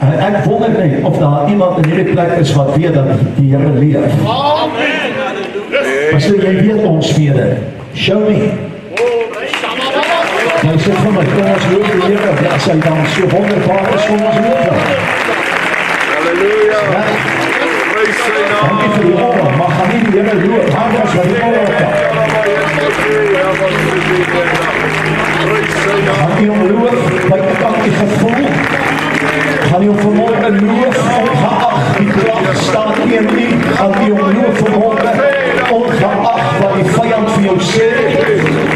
En ek wonder net of daar iemand in hierdie plek is wat weet dat die Here leef. Amen. Maar so jy weet ons weet dit. Show me. Jy sê vir my, kom ons loop die Here, ja, sy dan so wonderbaar is, kom ons loop dan. Halleluja. Praise sy naam. Dankie vir die oor, maar gaan nie die Here loop, gaan ons wat die oor kan. Gaan die omloop, buitenkant die gevoel, gaan die vanmorgen loop, ongeacht die kracht staat teen nie, gaan die omloop vanmorgen, ongeacht wat die vijand vir jou sê,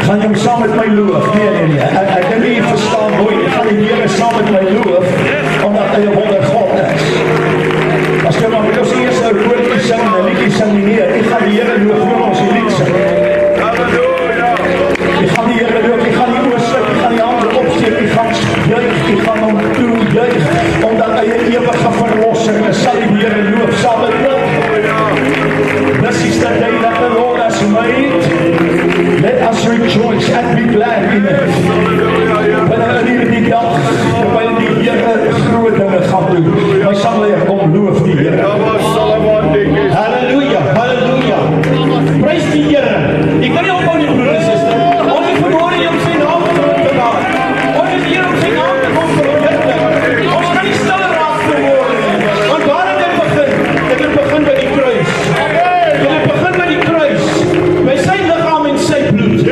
gaan jy saam met my loof. Nee, ek dink nie verstaan nooit, ek gaan die Here saam met my loof, omdat hy 'n wonder God is. As jy maar met ons eers nou woordjie sing en 'n liedjie sing nie, nee, ek gaan die Here loof vir ons die lied sing. Halleluja. Ek gaan die Here loof, ek gaan die oë sluit, ek gaan die hande opsteek, ek gaan juig, ek gaan hom toe juig, omdat hy 'n ewige verlossing is, sal die Here loof saam met my. This is the day that the Lord has made. Let us rejoice and be glad in it. Wanneer in hierdie dag, terwyl die Here groot dinge gaan doen, my sal leer kom loof die Here. Halleluja, halleluja. Prys die Here. Ek kan nie ophou nie, broer en suster. Ons het vanmôre om sy naam groot te maak. Ons is hier om sy naam te kom verheerlik. Ons kan nie stil raak vanmôre nie. Want waar het dit begin? Dit het begin by die kruis. Dit het begin by die kruis. By sy liggaam en sy bloed.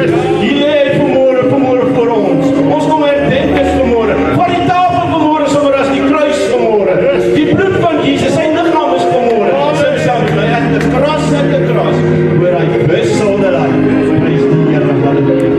Hier lê hy vanmôre voor ons. Ons kom herdenk dit vanmôre. Van die tafel vanmôre sommer as die kruis vanmôre. Die bloed van Jesus, sy liggaam is vanmôre. Sing saam met my at the cross, where I first saw the light. Praise die Here, halleluja.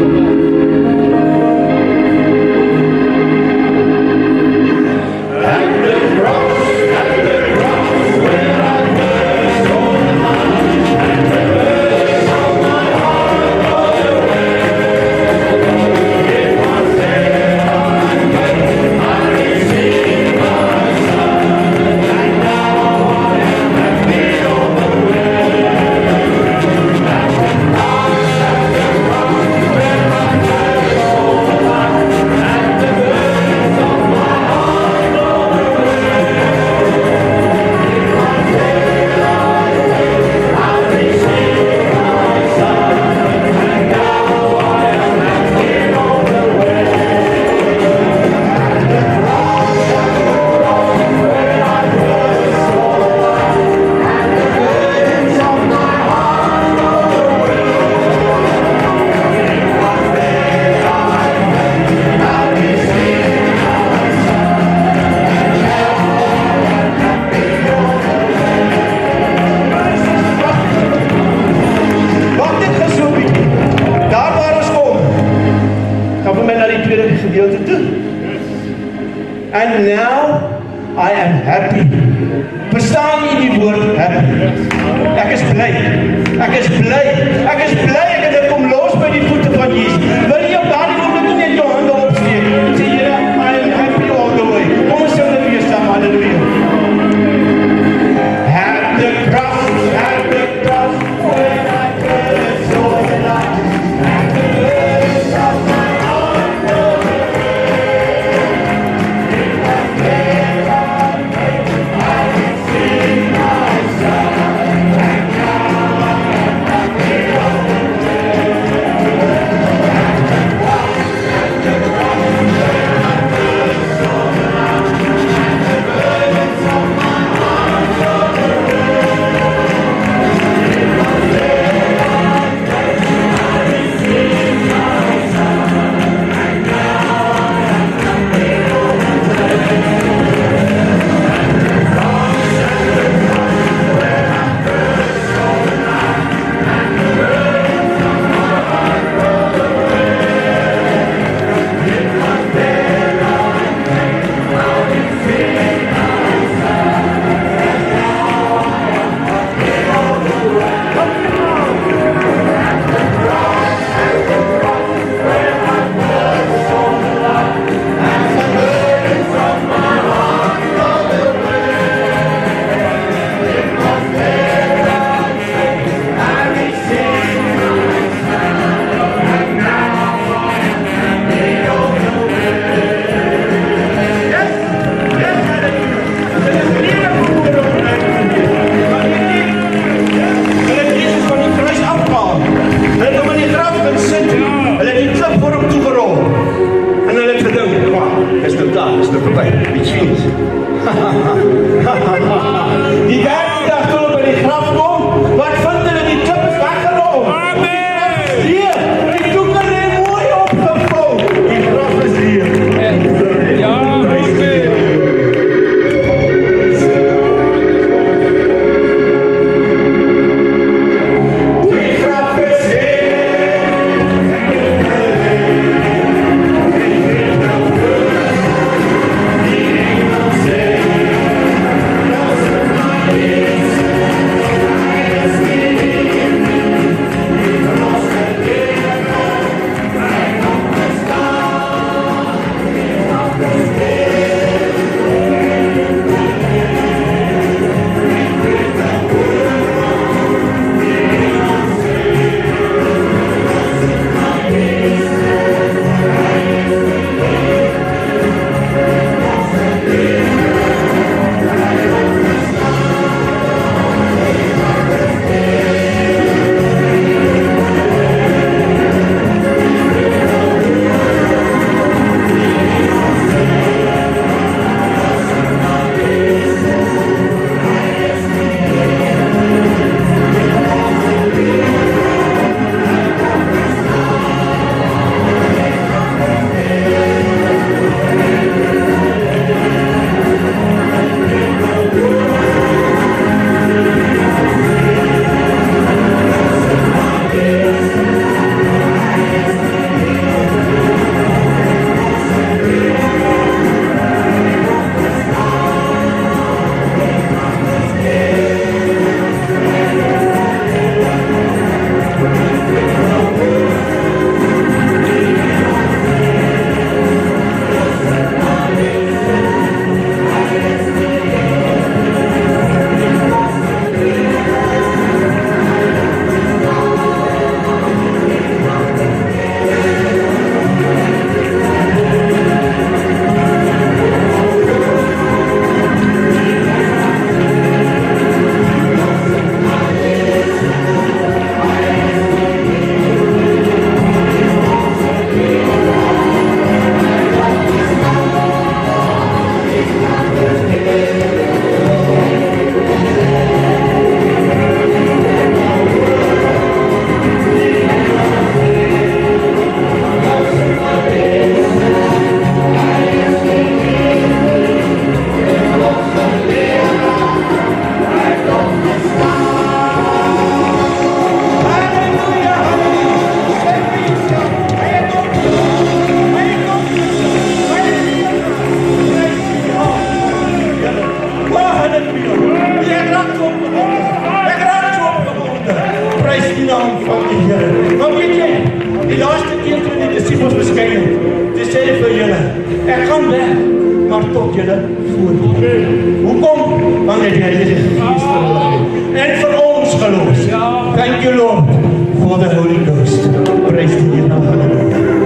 And now I am happy. Verstaan jy die woord happy? Ek is bly. Ek is bly. Ek is bly ek het dit kom los by die voete van Jesus. Wil jy op daardie oomblik nie net jou hande opsteek? Sê Here, I am happy all the way. Kom ons sing dit weer saam. Halleluja. At the cross, when I first saw the light, at the verse of my heart, is er voorbij. Iets vriends. Die derde dag toen we bij die graf kwam, wat vonden we? Die klip is weggerold. Amen. Hier, die doeken er mooi opgevouwen. Die graf is hier. Ja, amen. Die graf is hier. Die laatste keer toen die disciples verschenen, toe sê hy vir julle, ek gaan weg, maar tot julle voor. Hoekom? Want hy die Heilige Gees vir hulle en vir ons gelos. Thank you Lord for the Holy Ghost. Praise die Here. Hallelujah.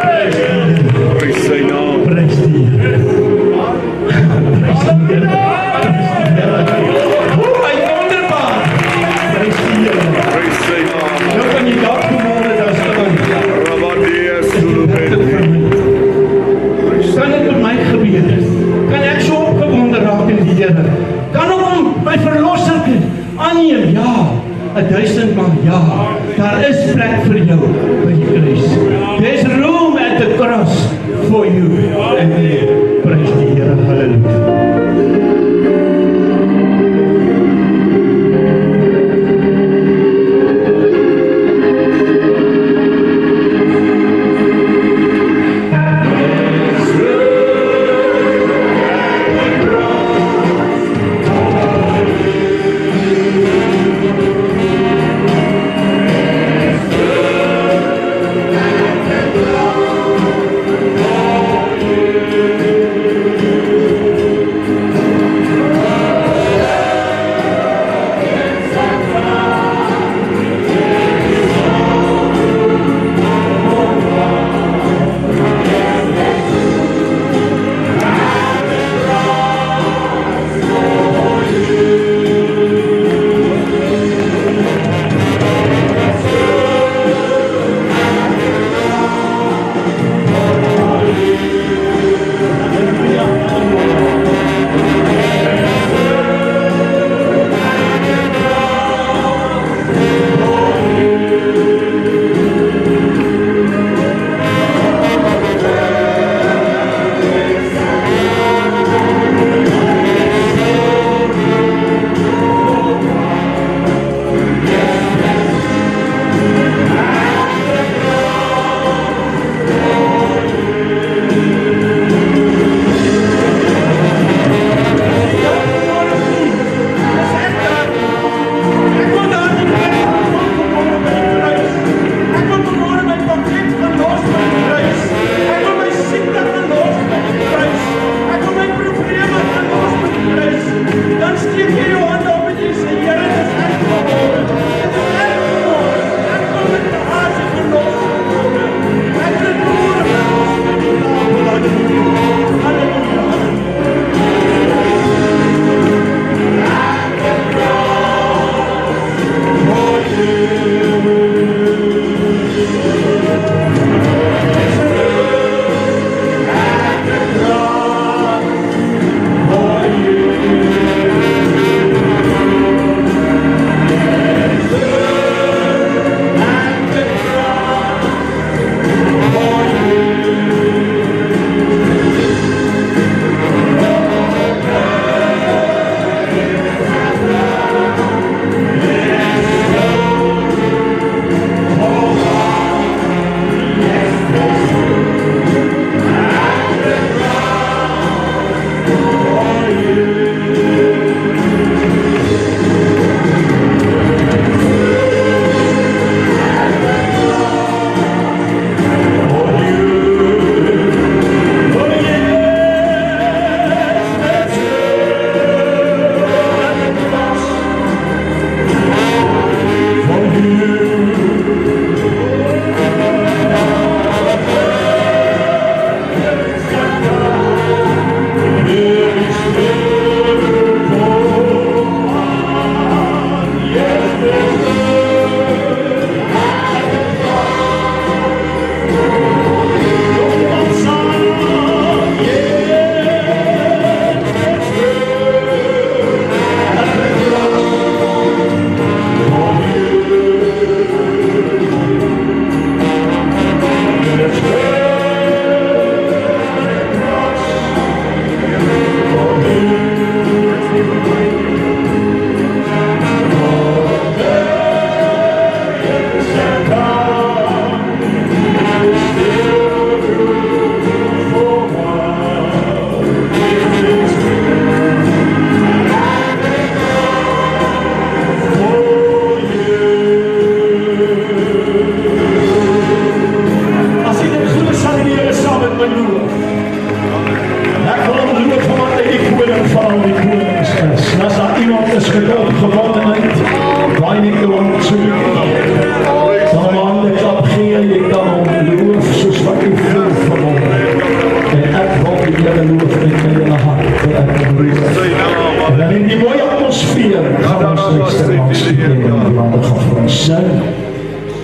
Prys sy naam. Prys die Here. Prys die Here. Hoe, hy is wonderbaar. Prys die Here. Prys sy naam. Nou kan jy dalk vanmôre daar staan. Rabadea Sulubende. Kan dit met my gebeur? Kan ek so opgewonde raak in die Here? Kan ek hom my verlosser aanneem? Ja. 1000 maal ja. Daar is plek vir jou by die kruis. There's room at the cross for you. En prys die Here. Halleluja.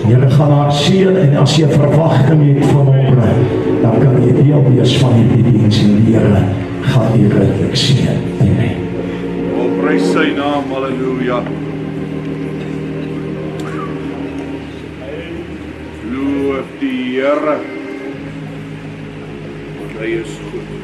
Here gaan haar seën en as jy verwagting het vanmôre, dan kan jy deel wees van die diens en die Here gaan u ryklik seën. Amen. O, prys sy naam, halleluja. Loof die Here. Want hy is goed.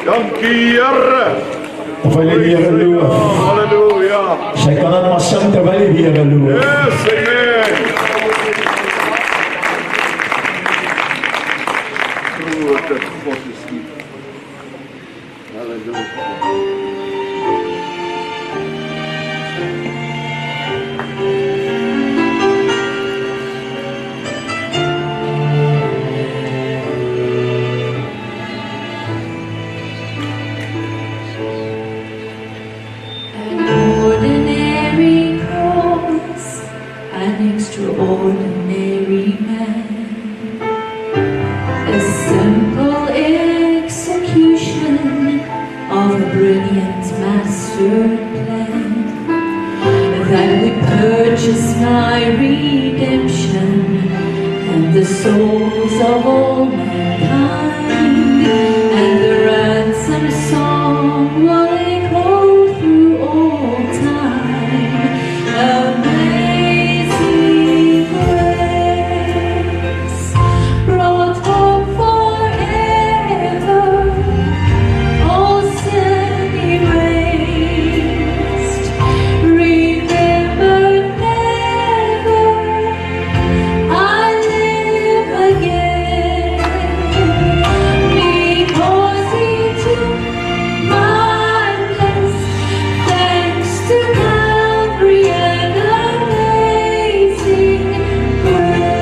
Dankie Here. Of hy die Here loof. Halleluja. Sy kan dit maar sing terwyl hy die Here loof. Yes, amen. Groot God is hier. Halleluja. Lamb that would purchase my redemption and the souls of all mankind, and the ransom song will echo through all time. Amazing grace brought hope forever, all sin erased, remembered never. I live again because He took my place. Thanks to Calvary and amazing grace.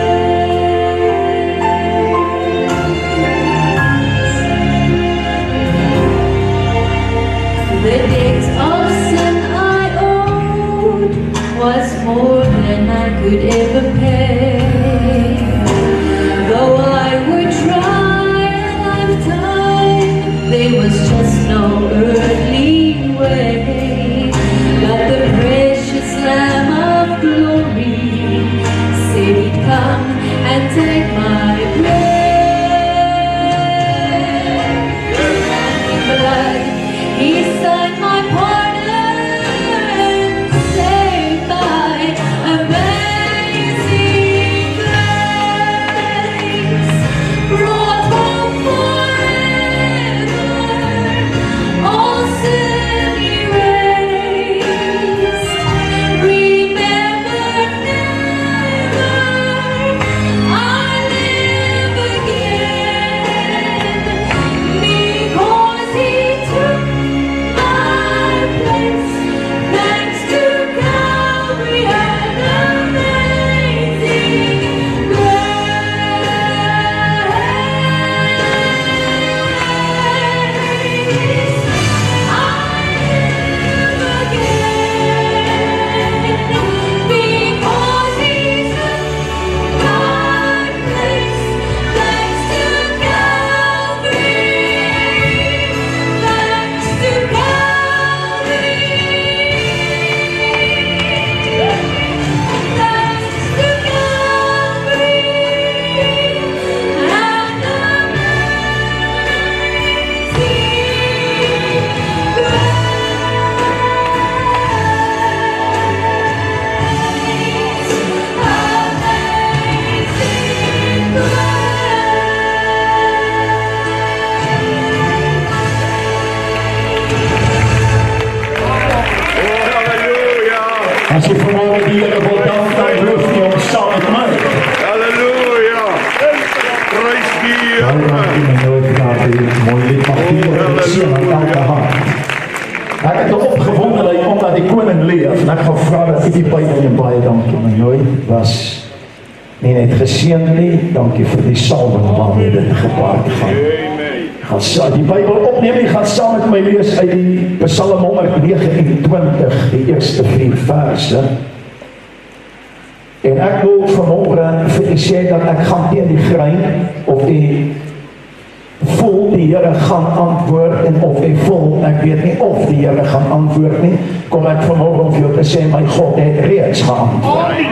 The debt of sin I owed was more than I could ever pay. Though I would try a lifetime, there was just no earthly way. But the precious Lamb of glory said He'd come and take my place. In blood, He signed my pardon, saved by amazing grace, brought hope forever, all sin erased, remembered never. I live again because He took my place. Thanks to Calvary and amazing grace. I live again because He took my place. Thanks to Calvary. Thanks to Calvary. Thanks to Calvary and Oh, hallelujah. As jy vanmorgen die Here wil dank, dan hoef jy om saam met my. Hallelujah. Prys die Dank Here. jy my nooit daar die mooi lied mag hier en sien aan elke hand. Ek het opgewondenheid omdat die koning leef en ek gaan vra dat die Bybel en baie dankie my nooit was nie net geseend nie, dankie vir die salwing waarmee dit gepaard gaan. Amen. Gaan die Bybel opneem, jy gaan saam met my lees uit die Psalm 129, die eerste 4 verse. En ek wil vanmorgen vir u sê dat ek gaan teen die grein, of die voel die Here gaan antwoord, en of jy voel, ek weet nie of die Here gaan antwoord nie, kom ek vanmorgen om vir jou te sê, my God het reeds geantwoord.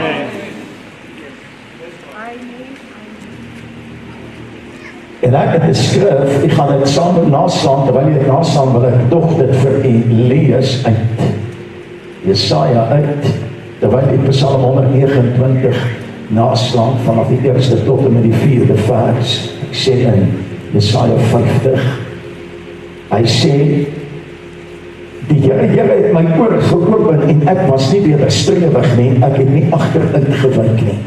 En ek het 'n skrif, ek gaan dit saam naslaan, terwyl jy dit naslaan, wil ek tog dit vir u lees uit Jesaja uit, terwyl die Psalm 129 naslaan, vanaf die eerste tot en met die 4de vers. Ek sê in Jesaja 50, hy sê, die Here het my oor geopen, en ek was nie wederstrewig nie, ek het nie agteruit gewyk nie.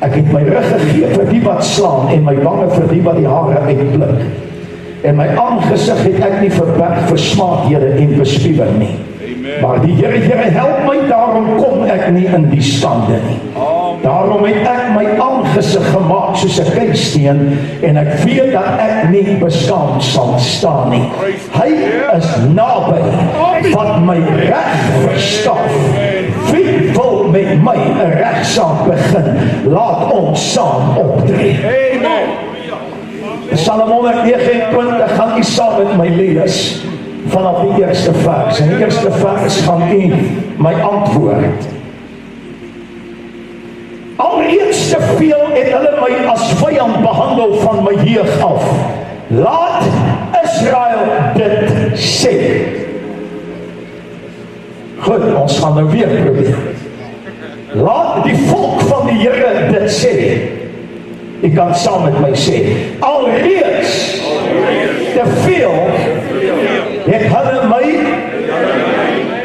Ek het my rug gegee vir die wat slaan, en my wange vir die wat die hare uitblik. En my aangesig het ek nie verberg vir smaakhede en bespiewing nie. Maar die Here help my, daarom kom ek nie in die stande nie. Daarom het ek my aangesig gemaak soos 'n kyksteen, en ek weet dat ek nie beskaamd sal staan nie. Hy is naby wat my reg verskaf. Wie wil met my 'n regsaak begin? Laat ons saam optree. Psalm 129 gaan u saam met my lees. vanaf die eerste vers. En die eerste vers gaan u my antwoord. Alreeds te veel het hulle my as vyand behandel van my jeug af. Laat Israel dit sê. Goed, ons gaan nou weer probeer. Laat die volk van die Here dit sê. U kan saam met my sê, alreeds te veel het hulle my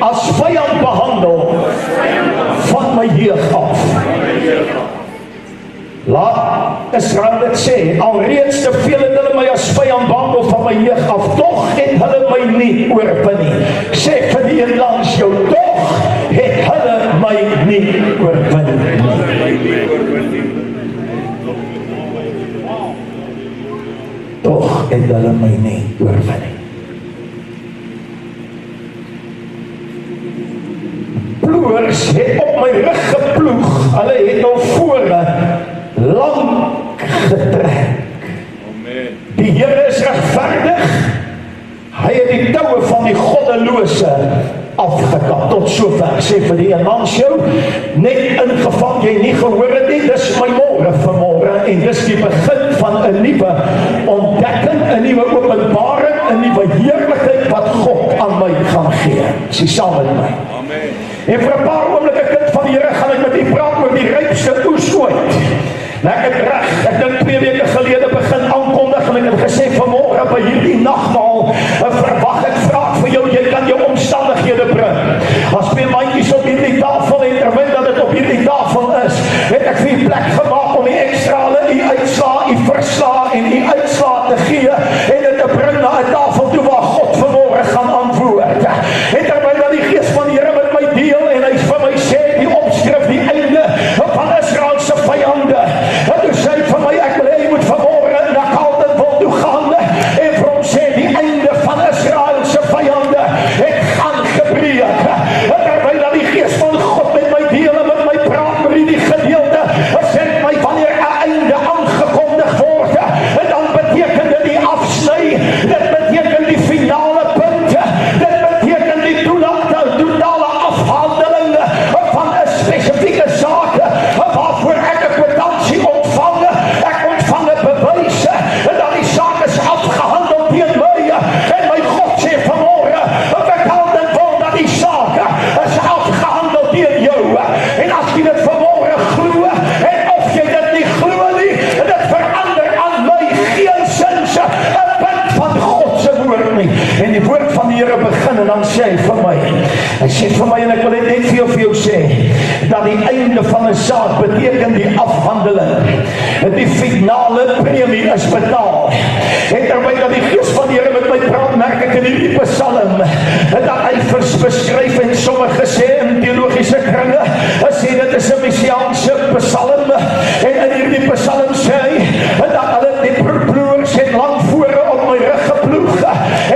as vyand behandel van my jeug af. Laat Israel dit sê, alreeds te veel het hulle my as vyand behandel van my jeug af, tog het hulle my nie oorwin nie. Sê vir die een langs jou, tog het hulle my nie oorwin nie. Tog het hulle my nie oorwin nie. Ploers het op my rug geploeg, hulle het al vore lang getrek. Die Here is regverdig, hy het die toue van die goddelose afgekap. Tot sover, sê vir die een langs jou, net in geval jy nie gehoor het nie, dis my môre vanmôre, en dis die begin van 'n nuwe ontdekking, 'n nuwe openbaring, 'n nuwe heerlikheid wat God aan my gaan gee. Sê saam met my. En vir 'n paar oomblikke, kind van die Here, gaan ek met u praat oor die rypste oes ooit. Nou ek het reg, ek dink 2 weke gelede begin aankondig en ek het gesê vanmôre by hierdie nagmaal, verwag ek vraag vir jou, jy kan jou omstandighede bring. As twee mandjies op hierdie tafel en terwyl dat dit op hierdie tafel is, het ek vir u plek gemaak om die ekstrale, u uitslaa, u verslaa en u uitslaa te gee en dit te bring na 'n tafel toe waar God vanmôre gaan antwoord. En terwyl dat die Gees van die Here met my deel en hy vir my sê die opskrif, die einde van Israel se vyande. En toe sê hy vir my, ek wil hê jy moet vanmôre na Carletonville toe gaan en vir hom sê die einde van Israel se vyande het gaan gebreek. En terwyl dat die Gees van God met my deel en met my praat oor hierdie gedeelte, sê my wanneer 'n einde aangekondig word, en dan beteken dit die afsny, dit beteken die finale punt, dit beteken die totale afhandeling van 'n spesifieke saak waarvoor ek 'n kwitansie ontvang. Ek ontvang 'n bewys dat die saak is afgehandel teen my en my God sê vanmôre, ek hou dit vol dat die saak is afgehandel teen jou. En as jy dit vanmôre glo en of jy dit nie glo nie, dit verander aan my geensins 'n punt van God se woord nie. En die woord van die Here begin en dan sê hy vir my, en ek wil net vir jou sê, dat die einde van 'n saak beteken die afhandeling, die finale premie is betaal. En terwyl dat die Gees van die Here met my praat, merk ek in hierdie psalm, dat hy beskryf en sommige sê in teologiese kringe, sê dit is 'n messiaanse psalm, en in hierdie psalm sê hy, dat hulle die ploers het lang vore op my rug geploeg,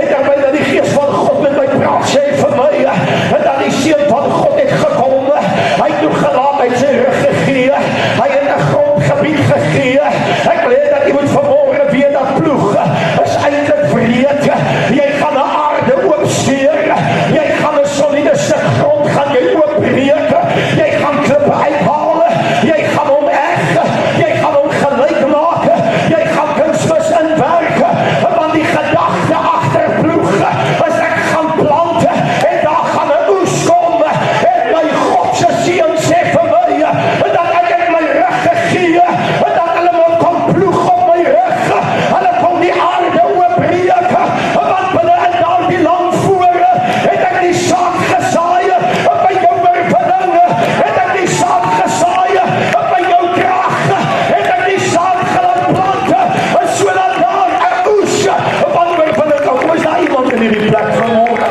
en terwyl dat die Gees van God met my praat, sê hy vir my, dat die Seun van God het gekom, hy het toegelaat, hy het sy rug gegee, hy het 'n grondgebied gegee. Ek wil hê dat jy moet vanmôre weet dat ploeg is eintlik wreed. Jy gaan 'n aarde oopsteer, jy gaan 'n soliede stuk grond gaan jy oopbreek, jy gaan klippe uithaal, jy gaan hom jy gaan hom gelyk maak, jy gaan kunsmis inwerk, want die gedagte agter ploeg is ek gaan plant en daar gaan 'n oes kom, en my God se Seun sê vir my dat ek het my rug gegee, dat hulle moet kom ploeg op my rug, hulle kom die aarde oopbreek, want binne in daardie land vore het ek die saad gesaai by jou oorwinning, het ek die saad gesaai by jou krag, het ek die saad gelaat plant, sodat daar 'n oes van oorwinning kom. Is daar iemand in hierdie plek vanmôre?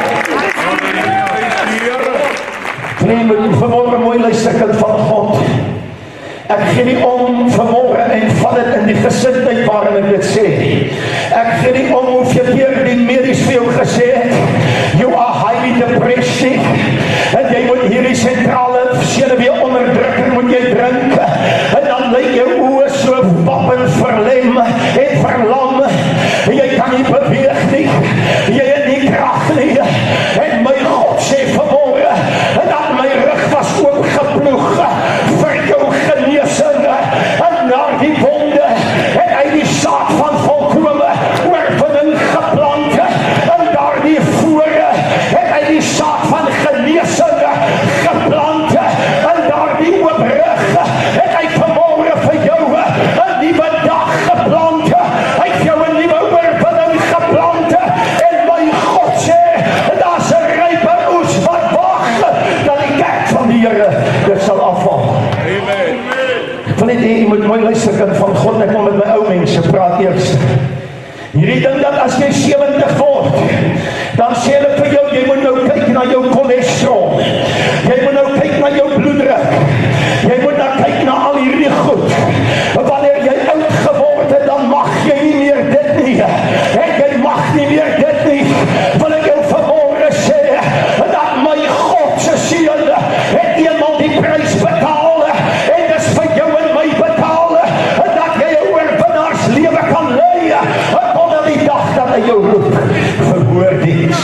Vriend, moet vanmôre mooi luister, kind van God. Ek gee nie om vanmôre en vat dit in die gesindheid waarin ek dit sê. Ek gee nie om hoeveel keer die medies vir jou gesê het, you are highly depressed, en jy moet hierdie sentrale senuwee-onderdrukker moet jy drink, en dan lyk jou oë so pap en verlem en verlam, jy kan nie beweeg nie, jy het nie krag nie, raak eerste. Hierdie ding dat as jy 70 word, dan sê hulle vir jou, jy moet nou kyk na jou cholesterol, jy moet nou kyk na jou bloeddruk, jy moet nou kyk na al hierdie goed. Wanneer jy oud geword het, dan mag jy nie meer dit nie, en jy mag nie meer dit nie. Wil ek jou vanmorgen sê, dat my God se seun het eenmaal die prys betaal, en dis vir jou en my betaal, dat jy 'n oorwinnaarslewe kan lei, tot die dag dat hy jou roep, verhoor dit.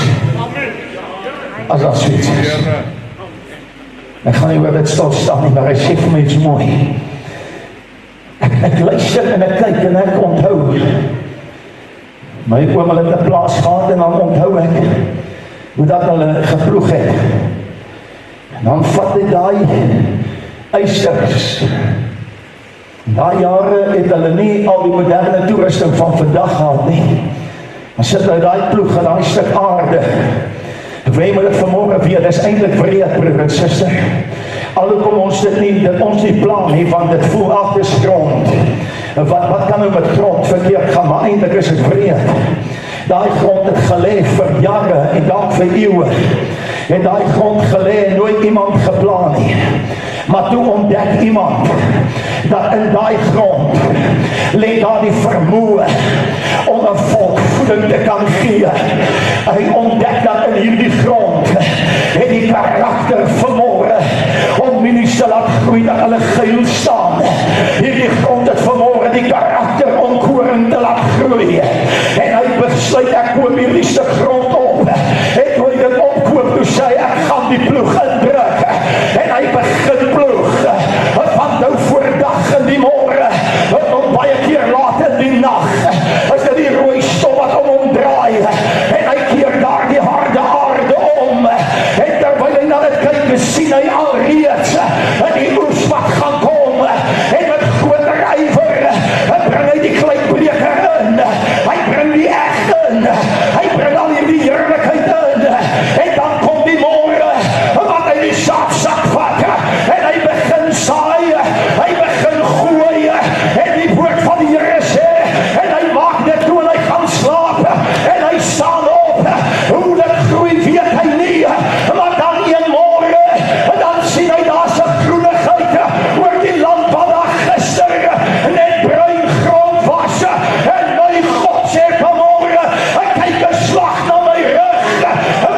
As dat zoiets is. Ek gaan nie oor dit stil staan nie, maar hy sê vir my iets mooi. Ek luister en ek kyk en ek onthou. My oom het 'n plaas gehad en dan onthou ek hoe dat hulle geploeg het. En dan vat hy daai eisters. Daai jare het hulle nie al die moderne toerusting van vandag gehad nie. Dan sit hy daai ploeg en daai stuk aarde. Weet moet dit vanmorgen weer, dit is eintlik breed, broer en suster. Alhoewel ons dit nie plan nie, want dit voel af dis grond. Wat kan nou met grond verkeerd gaan, maar eintlik is dit breed. Daai grond het gelê vir jare en dalk vir eeue. Het daai grond gelê en nooit iemand geplan nie. Maar toe ontdek iemand dat in daai grond lê daar die vermoë om 'n volk voeding te kan gee. Hy ontdek dat in hierdie grond het die karakter vermoë om mielies te laat groei dat hulle geil staan. Hierdie grond het vermoë die karakter om koring te laat groei. En hy besluit ek koop hierdie stuk grond op. En toe hy dit opkoop, toe sê ek gaan die ploeg indruk. En hy begin ploeg. Van nou voor dag in die môre, tot baie keer laat in die nag, is dit die rooi stof wat hom draai. En hy keer daar die harde aarde om. En terwyl hy na dit kyk, sien hy alreeds die oes wat gaan kom. En met groter ywer bring hy die kleibreker in. Hy bring die eg in. Hy bring al hierdie heerlikheid in. En dan kom die môre, wat hy die saaksak vat. En hy begin saai. Hy begin gooi. En die woord van die Here sê, en hy maak dit toe en hy gaan slaap. En hy staan op. Hoe dit groei weet hy nie. Maar dan een môre, dan sien hy daar's 'n groenigheid oor die land wat daar gister net bruin grond was. En my God sê vanmôre, kyk 'n slag na my rug,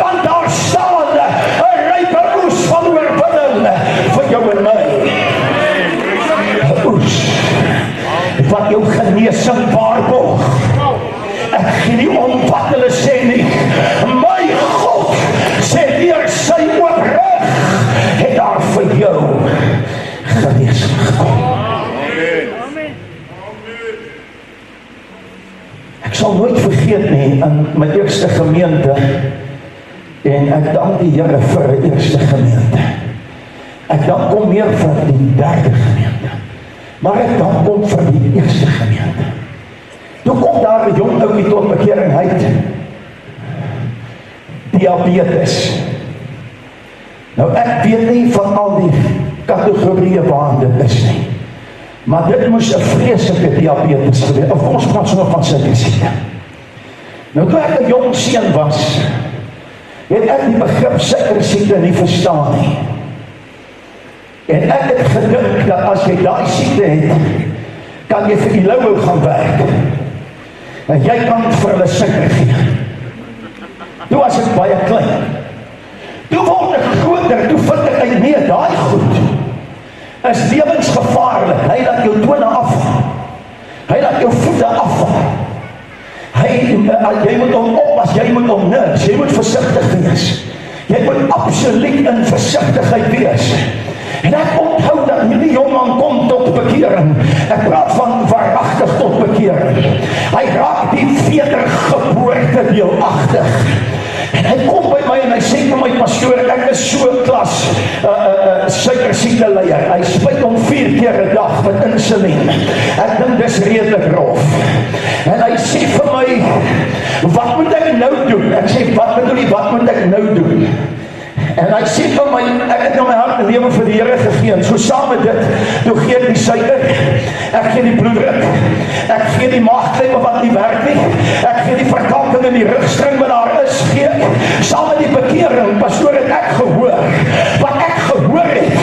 want daar staan 'n rype oes van oorwinning vir jou en my. 'n oes wat jou genesing waarborg. Ek gee nie om wat hulle sê nie. My God sê deur sy oop rug het daar vir jou genesing gekom. Ek sal nooit vergeet nie, in my eerste gemeente, en ek dank die Here vir die eerste gemeente. Ek dank hom meer vir die derde gemeente, maar ek dank hom vir die eerste gemeente. Toe kom daar 'n jong oukie tot bekering, hy het diabetes. Nou ek weet nie van al die kategorieë waar dit is nie, maar dit moes 'n vreeslike diabetes gewees, of ons praat so van sulke siekte. Nou toe ek 'n jong seun was, het ek die begrip suikersiekte nie verstaan nie. En ek het gedink dat as jy daai siekte het, kan jy vir die Louwou gaan werk. En jy kan vir hulle suiker gee. Toe was ek baie klein. Toe word ek groter, toe vind ek uit, nee, daai goed is lewensgevaarlik. Hy laat jou tone afval. Hy laat jou voete afval. Jy moet hom oppas, jy moet hom niks, jy moet versigtig wees. Jy moet absoluut in versigtigheid wees. En ek onthou dat hierdie jongman kom tot bekering. Ek praat van waaragtig tot bekering. Hy raak die wedergeboorte deelagtig. En hy kom by my en hy sê vir my, pastoor, ek is so 'n klas suikersiekteleier. Hy spuit hom 4 keer 'n dag met insulien. Ek dink dis redelik rof. En hy sê vir my, wat moet ek nou doen? Ek sê, wat moet ek nou doen? En hy sê vir my, ek het nou my hart en lewe vir die Here gegee, en so saam met dit, toe gee ek die suiker, ek gee die bloeddruk, ek gee die maagkleppe wat nie werk nie, ek gee die verkalking in die rugstring wat daar is, gee saam met die bekering, pastoor, het ek gehoor, wat ek gehoor het,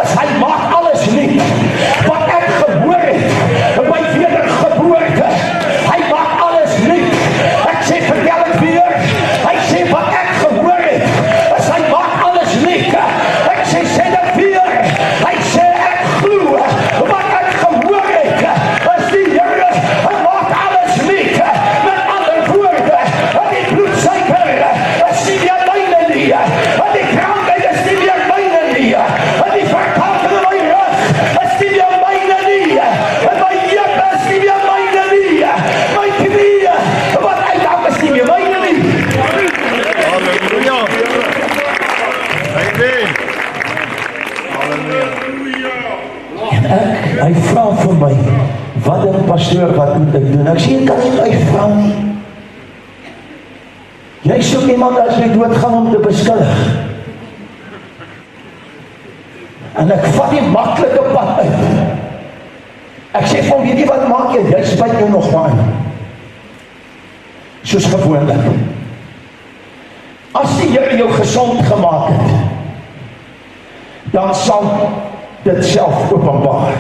is hy maak alles nie, wat ek gehoor het, by wedergeboorte, hy maak alles nie, ek sê, vertel het weer, hy sê, wat ek gehoor het, is hy maak alles nie, ek sê dit weer, hy sê, ek glo, wat ek gehoor het, is die Here, hy maak alles nie, met ander woorde, die bloedsuiker, is nie meer myne nie, die krankheid is nie meer myne nie, die verkalking in my rug, is nie meer myne nie, my juk is nie meer myne nie, my knieë, wat uitdaging is nie meer myne nie. Halleluja. Amen. Halleluja. En hy vra vir my, wat dink pastoor, wat moet ek doen? Ek sê, jy kan nie my vra nie. Jy soek iemand as jy doodgaan om te beskuldig. En ek vat die maklike pad uit. Ek sê vir hom, weet jy wat maak jy? Jy spuit jou nog maar in. Soos gewoonlik. As die Here jou gesond gemaak het, dan sal dit self openbaar.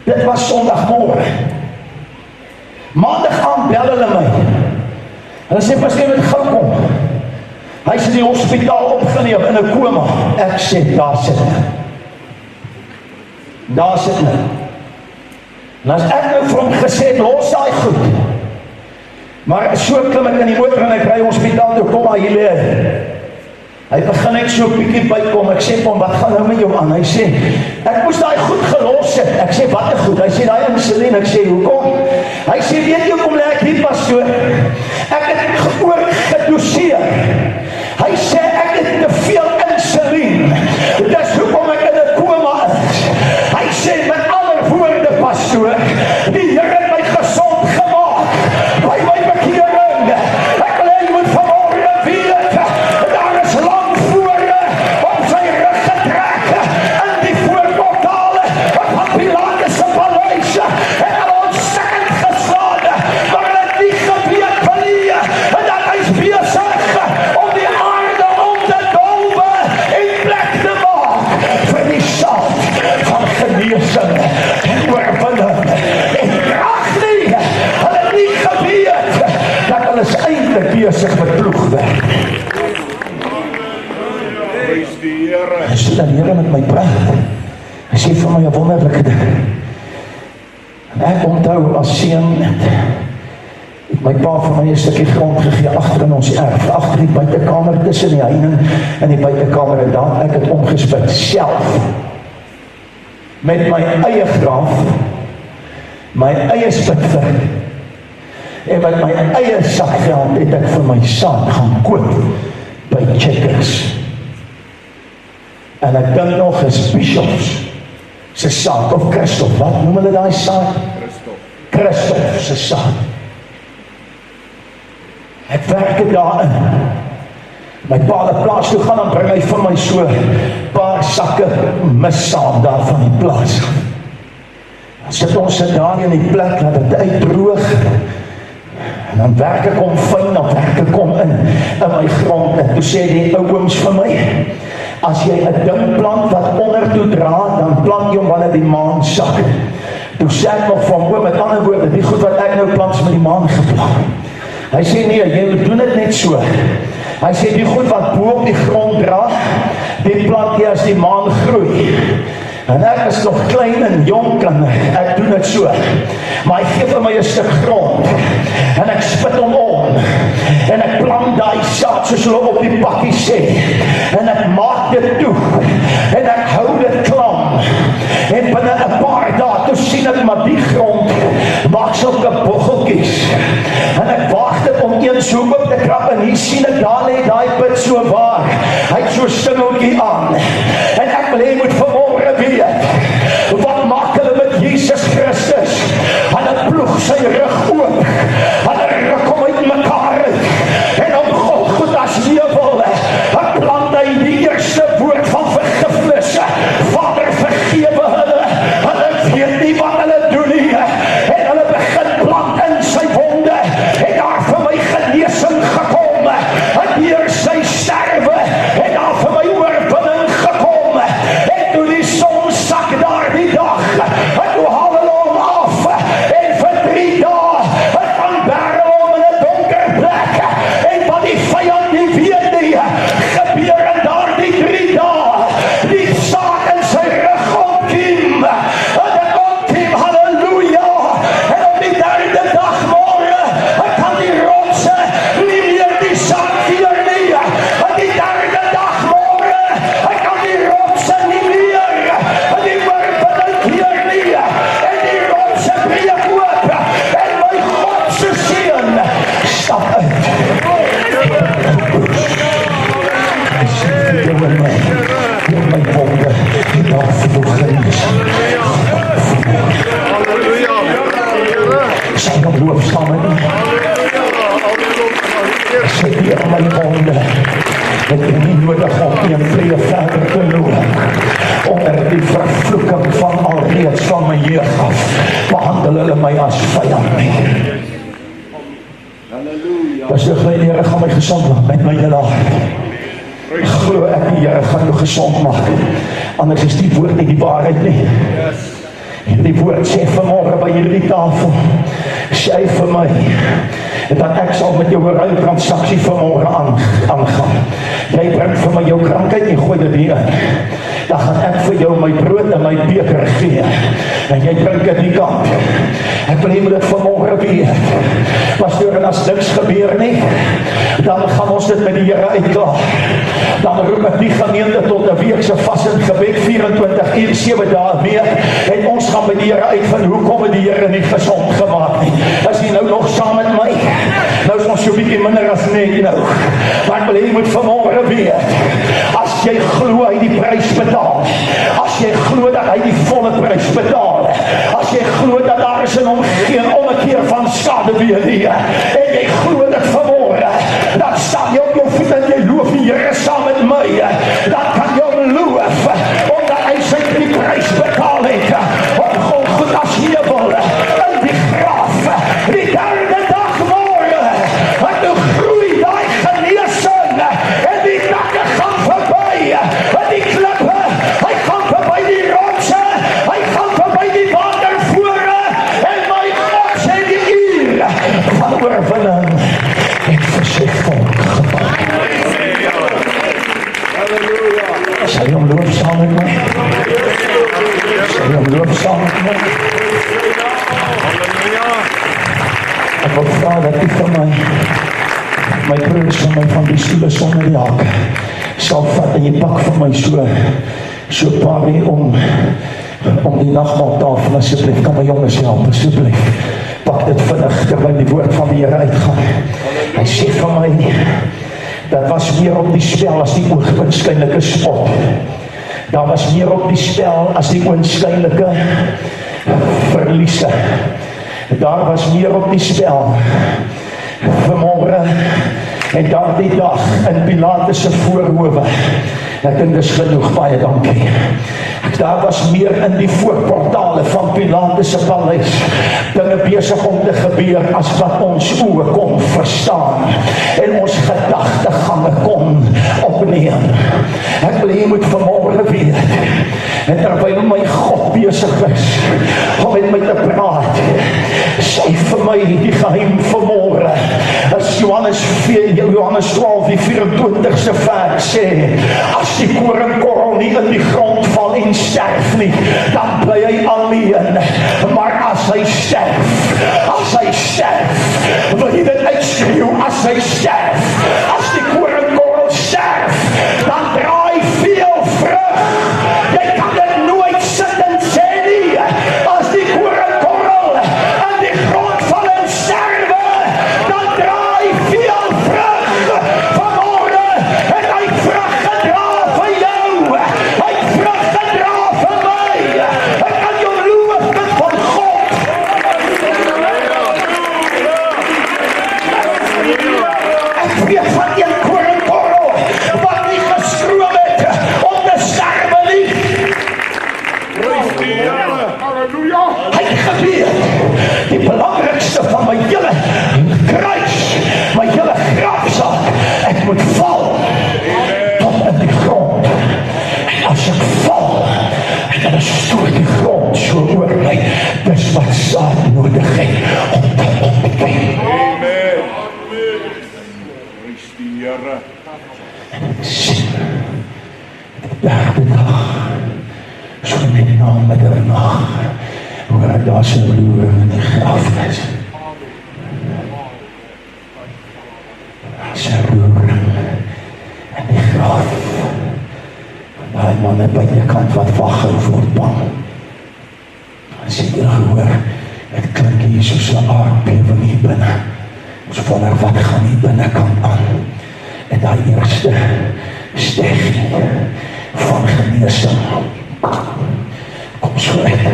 Dit was Sondagmôre. Maandag aand bel hulle my. Hulle sê, pastoor, jy moet gou kom. Hy is in die hospitaal opgeneem in 'n koma. Ek sê, daar sit hy. Daar sit hy. En as ek nou vir hom gesê het, los daai goed. Maar so klim ek in die motor en ek ry hospitaal toe, kom maar hier lê hy. Hy begin net so 'n bietjie bykom. Ek sê vir hom, wat gaan nou met jou aan? Hy sê, ek moes daai goed gelos het. Ek sê, wat is goed? Hy sê, daai insulien. Ek sê, hoekom? Hy sê, weet jy hoekom lê ek hier, pastoor? Ek het oorgedoseer. Hy sê, ek het te veel insulien. Dis hoekom ek in 'n koma is. Hy sê, met ander woorde, pastoor, die Here het my gesond gemaak by my bekering. Ek wil hê jy moet vanmôre weet, daar is lang vore om sy rug getrek in die voorportale van Pilatus se paleis en al ontsettend geslaan, maar hulle het nie geweet van nie, en dat hy is besig om die aarde om te dolwe en plek te maak vir die saad van genesing en oorwinning en krag nie. Hulle het nie geweet dat hulle is eintlik besig met ploegwerk. Prys die Here. En so dat die Here met my praat. Hy sê vir my 'n wonderlike ding. En ek onthou as seun het my pa vir my 'n stukkie grond gegee agter in ons erf, agter die buitekamer tussen die heining en die buitekamer, en daar ek het omgespit self met my eie graf, my eie spitver, en met my eie sakgeld het ek vir my saad gaan koop by Checkers. En ek dink nog is Bishops se saad, of Christoph, wat noem hulle daai saad? Christoph se saad. Ek werk daarin. My pa het plaas toe gaan en bring hy vir my so paar sakke missaad daar van die plaas. Dan sit ons daar in die plek, laat het uitdroog. En dan werk ek om fyn, dan werk ek om in my grond. En toe sê die ou ooms vir my, as jy 'n ding plant wat onder toe dra, dan plant jy hom wanneer die maan sak. Toe sê ek nog van oom, met ander woorde, die goed wat ek nou plant is met die maan geplant. Hy sê nee, jy doen dit net so. Hy sê die goed wat bo op die grond dra, die plant jy as die maan groei. En ek is nog klein en jonk en ek doen dit so. Maar hy gee vir my 'n stuk grond en ek spit hom om en ek plant daai saad soos hulle op die pakkie sê en ek maak dit toe en ek hou dit klam en binne 'n paar dae toe sien ek maar die grond maak sulke boggeltjies en ek waag dit om eens so op te krap en hier sien ek daar lê daai put so waar, hy het so stingeltjie aan en ek wil hê moet vanmôre weet, wat maak hulle met Jesus Christus? Hulle ploeg sy rug oop, hulle ruk hom uit mekaar uit en om God goed as nevel, plant hy deur die vervloeking van alreeds van my jeug af, behandel hulle my as vyand nie. As jy glo, die Here gaan my gesond maak met my hele hart. Glo ek die Here gaan jou gesond maak. Anders is die woord nie die waarheid nie. Die woord sê vanmorgen by hierdie tafel, sê vir my, dat ek sal met jou ruil transaksie vanmorgen aangaan. Jy bring vir my jou krankheid en gooi dit hier in. Dan gaan ek vir jou my brood en my beker gee. En jy drink dit die kant. Ek wil moet dit vanmorgen weet. Pastoor, en as niks gebeur nie, dan gaan ons dit met die Here uitklaar. Dan roep ek die gemeente tot 'n weekse vas en gebed 24 uur 7 dae mee. En ons gaan met die Here uitvind hoekom het die Here nie gesond gemaak nie. Is jy nou nog saam met my? Nou is ons so bietjie minder as net nou. Maar ek wil jy moet vanmorgen weet. As jy glo hy die prys betaal. As jy glo dat hy die volle prys betaal. As jy glo dat daar is in hom geen ommekeer van skade weer nie. En jy glo dit vanmorgen. Dan staan jy op jou voet en jy loof die Here saam met my. Dan kan jy loof. Omdat hy sy die prys betaal het. Op Golgotha's heuwel. In die graf. Die derde dag morgen. En nou groei die genesing. En die nakke gaan verby. En die klippe. Hy gaan verby die rotse. Hy gaan verby die watervore. En my God sê die uur van oorwinning het vir sy volk gevat. Sal jy hom loof saam met my? Sal jy hom loof saam met my? Ek wil vra dat u vir my broers van my van die stoele sonder die hake sal vat en jy pak vir my so paarie om die nagmaaltafel, asseblief, kan my jongens help, asseblief. Pak dit vinnig terwyl die woord van die Here uitgaan. Hy sê vir my, dat was meer op die spel as die oogskynlike spot. Daar was meer op die spel as die oënskynlike verliese. Daar was meer op die spel. Vanmorgen en daardie dag in Pilatus se voorhowe. Ek dink dis genoeg, baie dankie. Daar was meer in die voorportale van Pilatus se paleis dinge besig om te gebeur as wat ons oë kon verstaan en ons gedagtegange kon opneem. Ek wil jy moet vanmorgen weet, en terwyl my God besig is om met my te praat, sê vir my die geheim vanmorgen, as Johannes 12 die 24ste vers sê, as die koringkorrel nie in die grond val en sterf nie, dan bly hy alleen. Maar as hy sterf, wil jy dit uitskreeu, as hy sterf, as die koringkorrel sterf, dan draai veel vrug. Jy kan dit nooit sit en sê nie, as die koringkorrel in die grond val en sterwe, dan draai veel vrug. Vanmorgen het hy vrug gedra vir jou, hy het vrug gedra vir my. Ek kan jou loof dit van God. Ek weet van een koringkorrel wat nie geskroom het om te sterwe nie. Hy het geweet, die belangrikste van my hele kruis, my hele grafsak, ek moet val tot in die grond. En as ek val, dan stoot die grond so oor my. Dis wat saad nodig het om te opbring. Derde dag, so net na middernag, hoor ek daar sy loering in die graf is. Sy loering in die graf. Daai man aan buitekant wat waggel word bang. As jy gehoor, het klink hier soos 'n aardbewing hier binne. Ons wonder wat gaan hier binnekant aan. En daai eerste steggie van genesing kom so uit.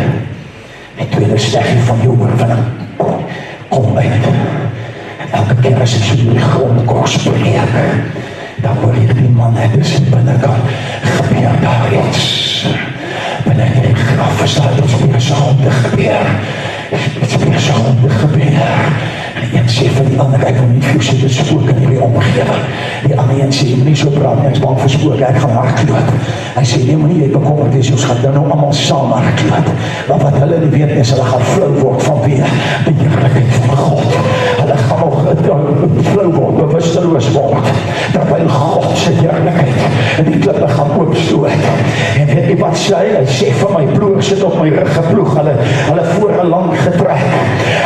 Die tweede steggie van jou oorwinning kom uit. En elke keer as ek so die grondkors spreek, dan hoor jy die man het dus in binnekant gebeur daar iets. By vanaf verstaan, dit is besig om te gebeur. Dit is besig om te gebeur. En die een sê vir die ander, ek wil nie vir jou sê, dit is spook in die omgewing. Die ander een sê, jy moet nie so praat nie, ek is bang vir spook, ek gaan hardloop. Hy sê, nee, moet nie, jy bekommerd is, ons gaan dan nou allemaal saam hardloop. Maar wat hulle nie weet is, hulle gaan flou word vanweer die heerlikheid van God. Hulle gaan nog flou word, bewusteloos word, terwyl God se heerlikheid en die klippe gaan oopstoot. En weet jy wat sê hy vir my, ploeg sit op my rug geploeg, hulle voor 'n lang getrek.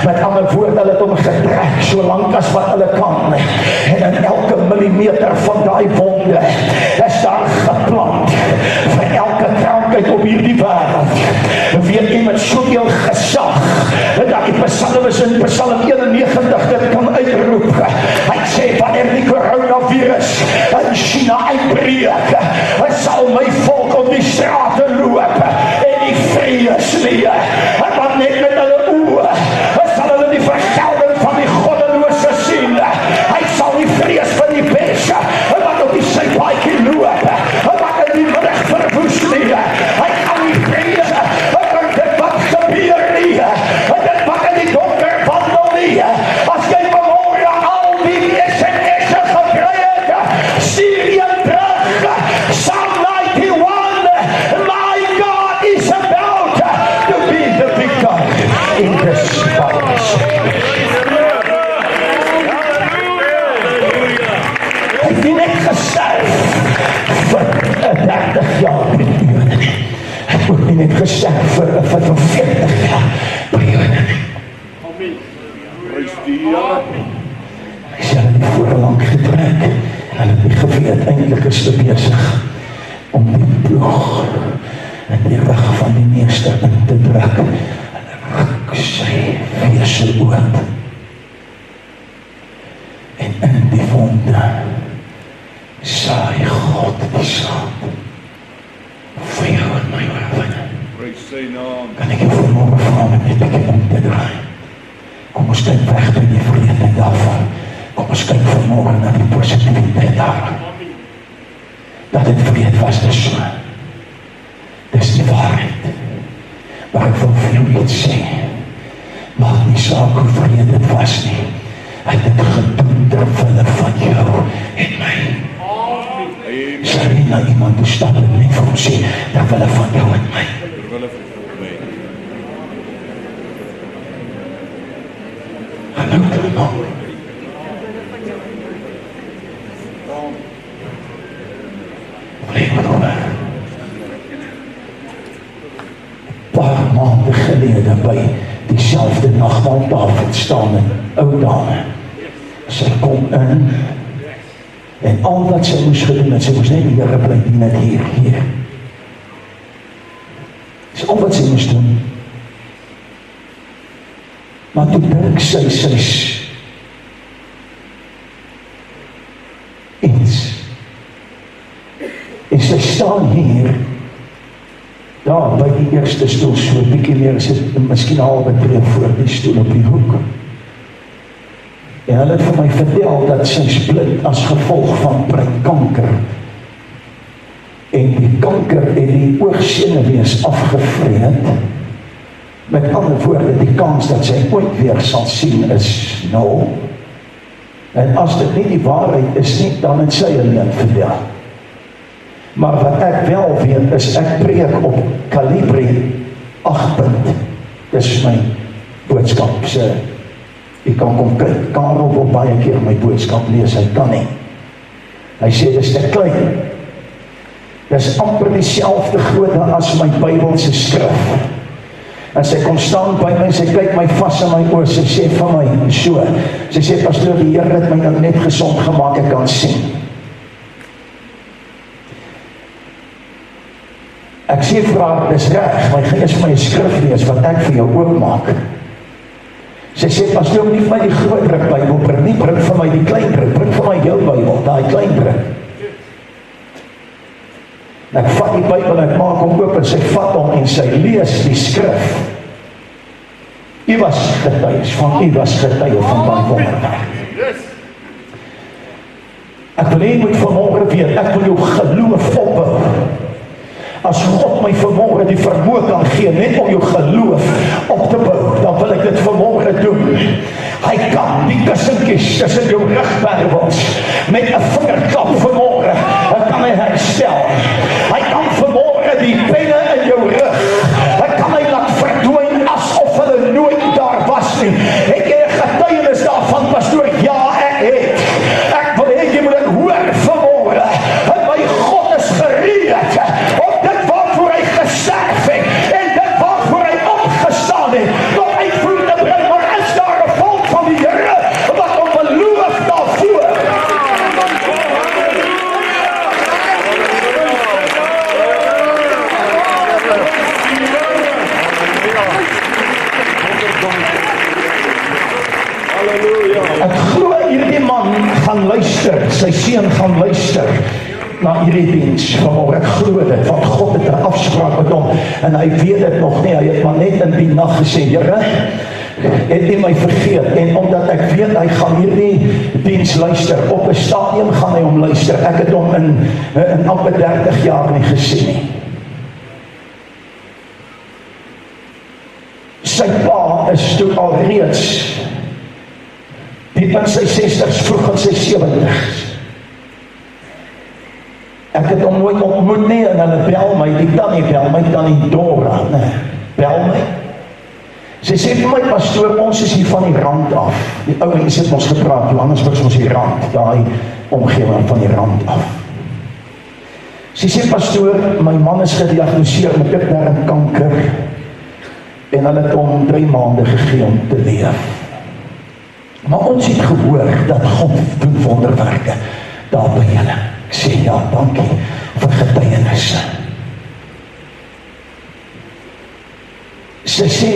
Met ander woorde, hulle het hom getrek, so lank as wat hulle kan. En in elke millimeter van die wonde is daar geplant vir elke krankheid op hierdie wêreld. Weet jy met soveel gesag, dat die psalmis in Psalm 91 dit kan uitroep. Hy sê, wanneer die coronavirus in China uitbreek, sal my volk op die strate loop en die vrees nie. En wat net met hulle oë, sal hulle die vergelding van die goddelose sien. Hy sal die vrees van die bes, wat op die sypaadjie loop, wat in die middag verwoes nie. Hy kan nie vrees, want dit wat gebeur nie, dit wat in die donker wandel nie. As jy vanmorgen al die SMS'e gekry het, stuur jy terug, Psalm 91, my God is about to be the victor in this fight. Hy het nie net gesterf vir 30 jaar periode nie. Hy het ook nie net gesterf vir 40 jaar periode nie. Prys die Here. Hy sê hulle het voorlang getrek. Hulle het nie geweet, eintlik is hulle besig om die ploeg in die rug van die meester in te druk. Hulle ruk sy wese oop. En in die wonde saai God die saad vir jou en my oorwinning. Prys sy naam. Kan ek jou vanmorgen vra om net 'n bietjie om te draai? Kom ons kyk weg by die verletenheid daarvan. Kom ons kyk vanmorgen na die positiviteit daarvan. Dat het verleed was, dis so. Dis die waarheid. Maar ek wil vir jou iets sê. Maak nie saak hoe verleed het was nie. Hy het dit gedoen terwille van jou en my. Sal nie na iemand toe stap en net vir hom sê, terwille van jou en my. Terwille van my. Hallo allemaal. Paar maanden gelede by diezelfde nagmaaltafel staan 'n ou dame. Sy kom in en al wat sy moes gedoen het, sy moes net die Here bly dien het hier. Dis al wat sy moes doen. Maar toe dink sy's iets. En sy staan hier, daar by die eerste stoel, so 'n bietjie meer, sy het miskien halwe tree voor die stoel op die hoek. En hulle het vir my vertel dat sy is blind as gevolg van breinkanker. En die kanker het die oogsenuwees afgevreet. Met ander woorde, die kans dat sy ooit weer sal sien is 0. En as dit nie die waarheid is nie, dan het sy alleen vertel. Maar wat ek wel weet is, ek preek op Kalibri 8. Dis my boodskap. Jy kan kom kyk, Karel wil baie keer my boodskap lees, hy kan nie. Hy sê, dis te klein. Dis amper dieselfde grootte as my Bybelse skrif. En sy kom staan by my, sy kyk my vas in my oor, sy sê vir my, so, sy sê, pastoor, die Here het my nou net gesond gemaak, ek kan sien. Ek sê vir haar, dis reg, maar jy gaan eers vir my 'n skrif lees, wat ek vir jou oopmaak. Sy sê, pastoor, nie vir my die groot druk Bybel bring nie, bring vir my die klein druk, bring vir my jou Bybel, daai klein druk. En ek vat die Bybel, ek maak hom oop en sy vat hom en sy lees die skrif. U was getuies van daai wonderwerk. Ek wil hê jy moet vanmorgen weet, ek wil jou geloof opbou. As God God my vanmôre die vermoë kan gee, net om jou geloof op te bou, dan wil ek dit vanmôre doen. Hy kan die kussinkies tussen jou rugwervels met 'n vingerklap vanmôre, kan hy herstel. Hy kan vanmôre die penne in jou rug, hy kan hy laat verdwyn asof hulle nooit daar was nie. Het jy 'n getuienis daarvan, pastoor? Ja, ek het. Ek wil hê jy moet dit hoor vanmôre. My God is gereed om dit waarvoor hy gesterf het en dit waarvoor hy opgestaan het tot uitvoer te bring. Maar is daar 'n volk van die Here wat hom beloof daarvoor? Ek glo hierdie man gaan luister, sy seun gaan luister na hierdie diens vanmôre. Ek glo dit, want God het 'n afspraak met hom en hy weet dit nog nie. Hy het maar net in die nag gesê, Here, het U my vergeet? En omdat ek weet hy gaan hierdie diens luister, op 'n stadium gaan hy hom luister. Ek het hom in amper 30 jaar nie gesien nie. Sy pa is toe alreeds diep in sy 60's, vroeg in sy 70's. Ek het hom nooit ontmoet nie en hulle bel my, die tannie bel my, tannie Dora, bel my. Sy sê vir my, pastoor, ons is hier van die rand af. Die ou mense het ons gepraat, Johannesburg is ons die rand, daai omgewing van die rand af. Sy sê, pastoor, my man is gediagnoseer met darmkanker en hulle het hom 3 maande gegee om te leef. Maar ons het gehoor dat God doen wonderwerke daar by julle. Ek sê ja, dankie vir getuienisse. Sy sê,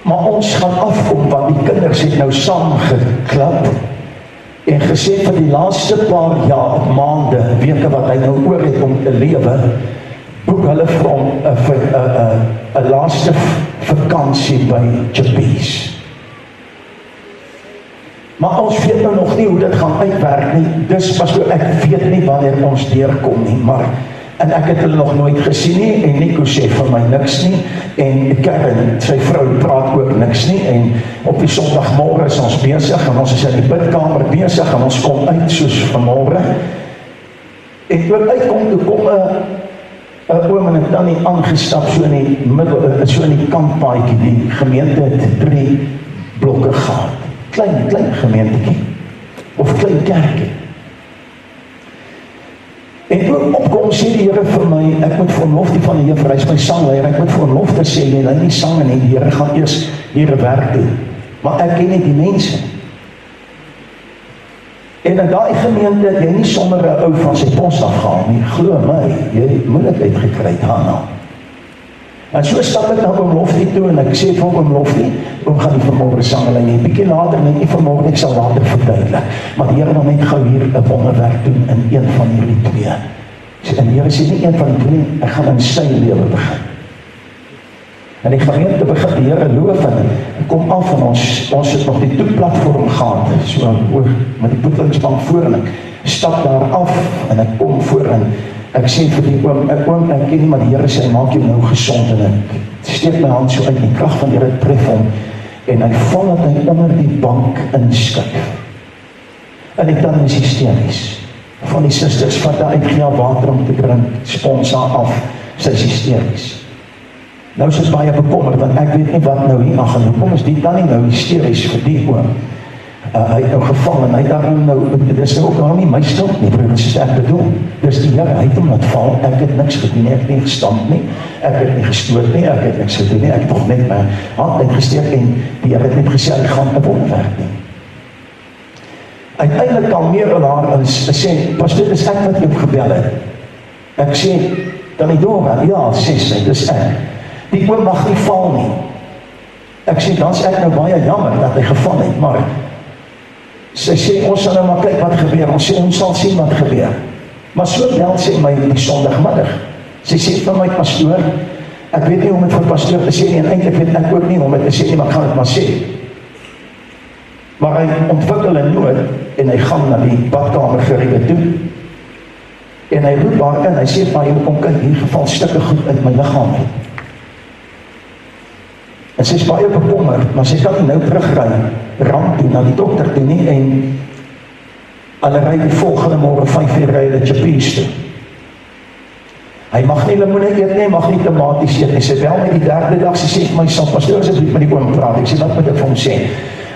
maar ons gaan afkom, want die kinders het nou saamgeklap en gesê vir die laaste paar jaar, maande, weke wat hy nou oor het om te lewe, boek hulle vir hom 'n laaste vakansie by Chappies. Maar ons weet nou nog nie hoe dit gaan uitwerk nie. Dus pastoor, ek weet nie wanneer ons deurkom nie, maar en ek het hulle nog nooit gesien nie en Nico sê vir my niks nie en Karen, sy vrou, praat ook niks nie en op die Sondagmôre is ons besig en ons is in die bidkamer besig en ons kom uit soos vanmôre en toe uitkom, toe kom 'n oom en 'n tannie aangestap so in die middel, so in die kantpaadjie. Die gemeente het 3 blokke gehad. Klein gemeentetjie of klein kerkie. En toe opkom sê die Here vir my, ek moet verlof die van die Juffrou, hy is my sangleier, ek moet verlof te sê, jy lei nie sange nie, die Here gaan eers hier 'n werk doen. Maar ek ken nie die mense. En in daai gemeente het jy nie sommer 'n ou van sy pos afgehaal nie, glo my, jy moeilikheid gekry daarna. En so stap ek na oom Loftie toe en ek sê vir oom Loftie, oom gaan nie vanmôre sangelei nie, bietjie later, net nie vanmôre, ek sal later verduidelik. Maar die Here wil net gou hier 'n wonderwerk doen in een van hierdie 2. En die Here sê nie een van die 2, ek gaan in sy lewe begin. En die gemeente begin die Here loof en kom af en ons het nog die toeplatform gehad, so met die voetlingsbank voor en ek stap daar af en ek kom voor en ek sê vir die oom, ek ken nie, maar die Here sê, hy maak jou nou gesond en ek steek my hand so uit, die krag van die Here tref hom en hy val dat hy onder die bank inskuif. En ek dan is hysteries. Van die susters vat hy uit, gee haar water om te drink, spons haar af, sy is hysteries. Nou is dit baie bekommerd, want ek weet nie wat nou hier aan gaan. Kom is die dan nie nou hysteries vir die oom? Hy het nou geval en hy daarom nou, dit is nou ook nou nie my skuld nie, broer, soos ek bedoel. Dis die Here, hy het hom laat val, ek het niks gedoen nie, ek het nie gestamp nie, ek het nie gestoot nie, ek het niks gedoen nie, ek het nog net my hand uitgesteek en die Here het net gesê, hy gaan 'n wonderwerk doen. Uiteindelik kalmeer hulle haar en sê, pastoor, dis ek wat jou gebel het. Ek sê, dan die Dora, ja, sê sy, dis ek. Die oom mag nie val nie. Ek sê, dan is ek nou baie jammer dat hy geval het, maar sy sê, ons sal nou maar kyk wat gebeur, ons sê, ons sal sien wat gebeur. Maar so bel sy my die Sondagmiddag. Sy sê vir my, pastoor, ek weet nie hoe om het vir pastoor te sê nie, en eintlik weet ek ook nie om het te sê nie, maar ek gaan het maar sê. Maar hy ontwikkel 'n nood, en hy gaan na die badkamer geriewe toe. En hy roep haar in, hy sê vir haar, kom kyk, hier geval stukke goed uit my liggaam uit. En sy is baie bekommerd, maar sy kan nie nou terugry, ramp toe, na die dokter toe nie, en hulle ry die volgende morgen 5 uur ry hulle Chappies toe. Hy mag nie lemoene eet nie, mag nie tomaties eet nie. Sy bel my die 3de dag, sy sê vir my, sal pastoor asseblief met die oom praat. Ek sê, wat moet ek vir hom sê?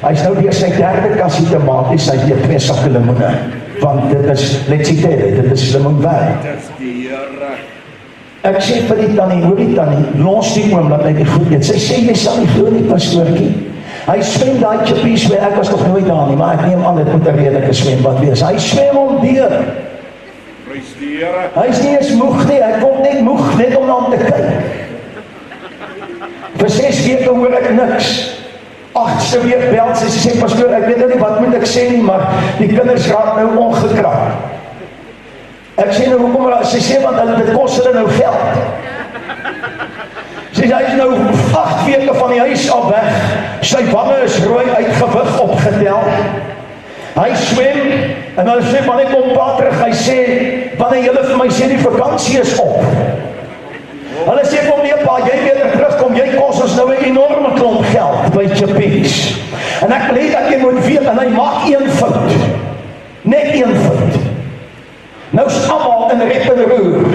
Hy is nou weer sy 3de kassie tomaties, hy het weer 2 sakke lemoene. Want dit is, let's see dit is lemoenwerk. Dis die Here. Ek sê vir die tannie, hoor die tannie, los die oom, laat hy die goed eet. Sy sê, jy sal nie glo nie, pastoortjie. Hy swem daai Chappies, ek was nog nooit daar nie, maar ek neem aan, dit moet 'n redelike swembad wees. Hy swem om deur. Prys die Here. Hy is nie eens moeg nie, hy kom net moeg, net om na hom te kyk. Vir 6 weke hoor ek niks. 8ste week bel sy, sy sê, pastoor, ek weet nou nie wat moet ek sê nie, maar die kinders raak nou ongekrap. Ek sê nou, hoekom, sy sê, want dit kos hulle nou geld. Sy sê, hy is nou 8 weke van die huis al weg, sy wange is rooi, uit gewig opgetel. Hy swem, en hulle sê, wanneer kom pa terug, hy sê, wanneer julle vir my sê, die vakansie is op. Hulle sê, kom nee pa, jy weer terugkom, jy kos ons nou 'n enorme klomp geld by Chappies. En ek wil hê dat jy moet weet, en hy maak 1 fout. Net 1 fout. Nou is almal in rep en roer.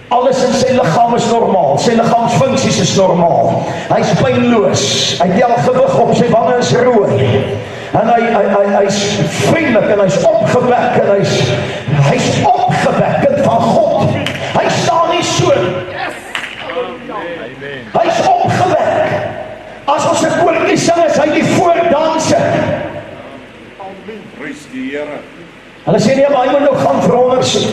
Alles in sy liggaam is normaal, sy liggaamsfunksies is normaal. Hy is pynloos, hy tel gewig op, sy wange is rooi. En hy is vriendelik en hy is opgewek en hy is opgewek van God. Hy staan nie so. Hy is opgewek. As ons 'n koortjie sing, is hy die voordanser. Prys die Here. Hulle sê nee, maar hy moet nou gaan vir ondersoek.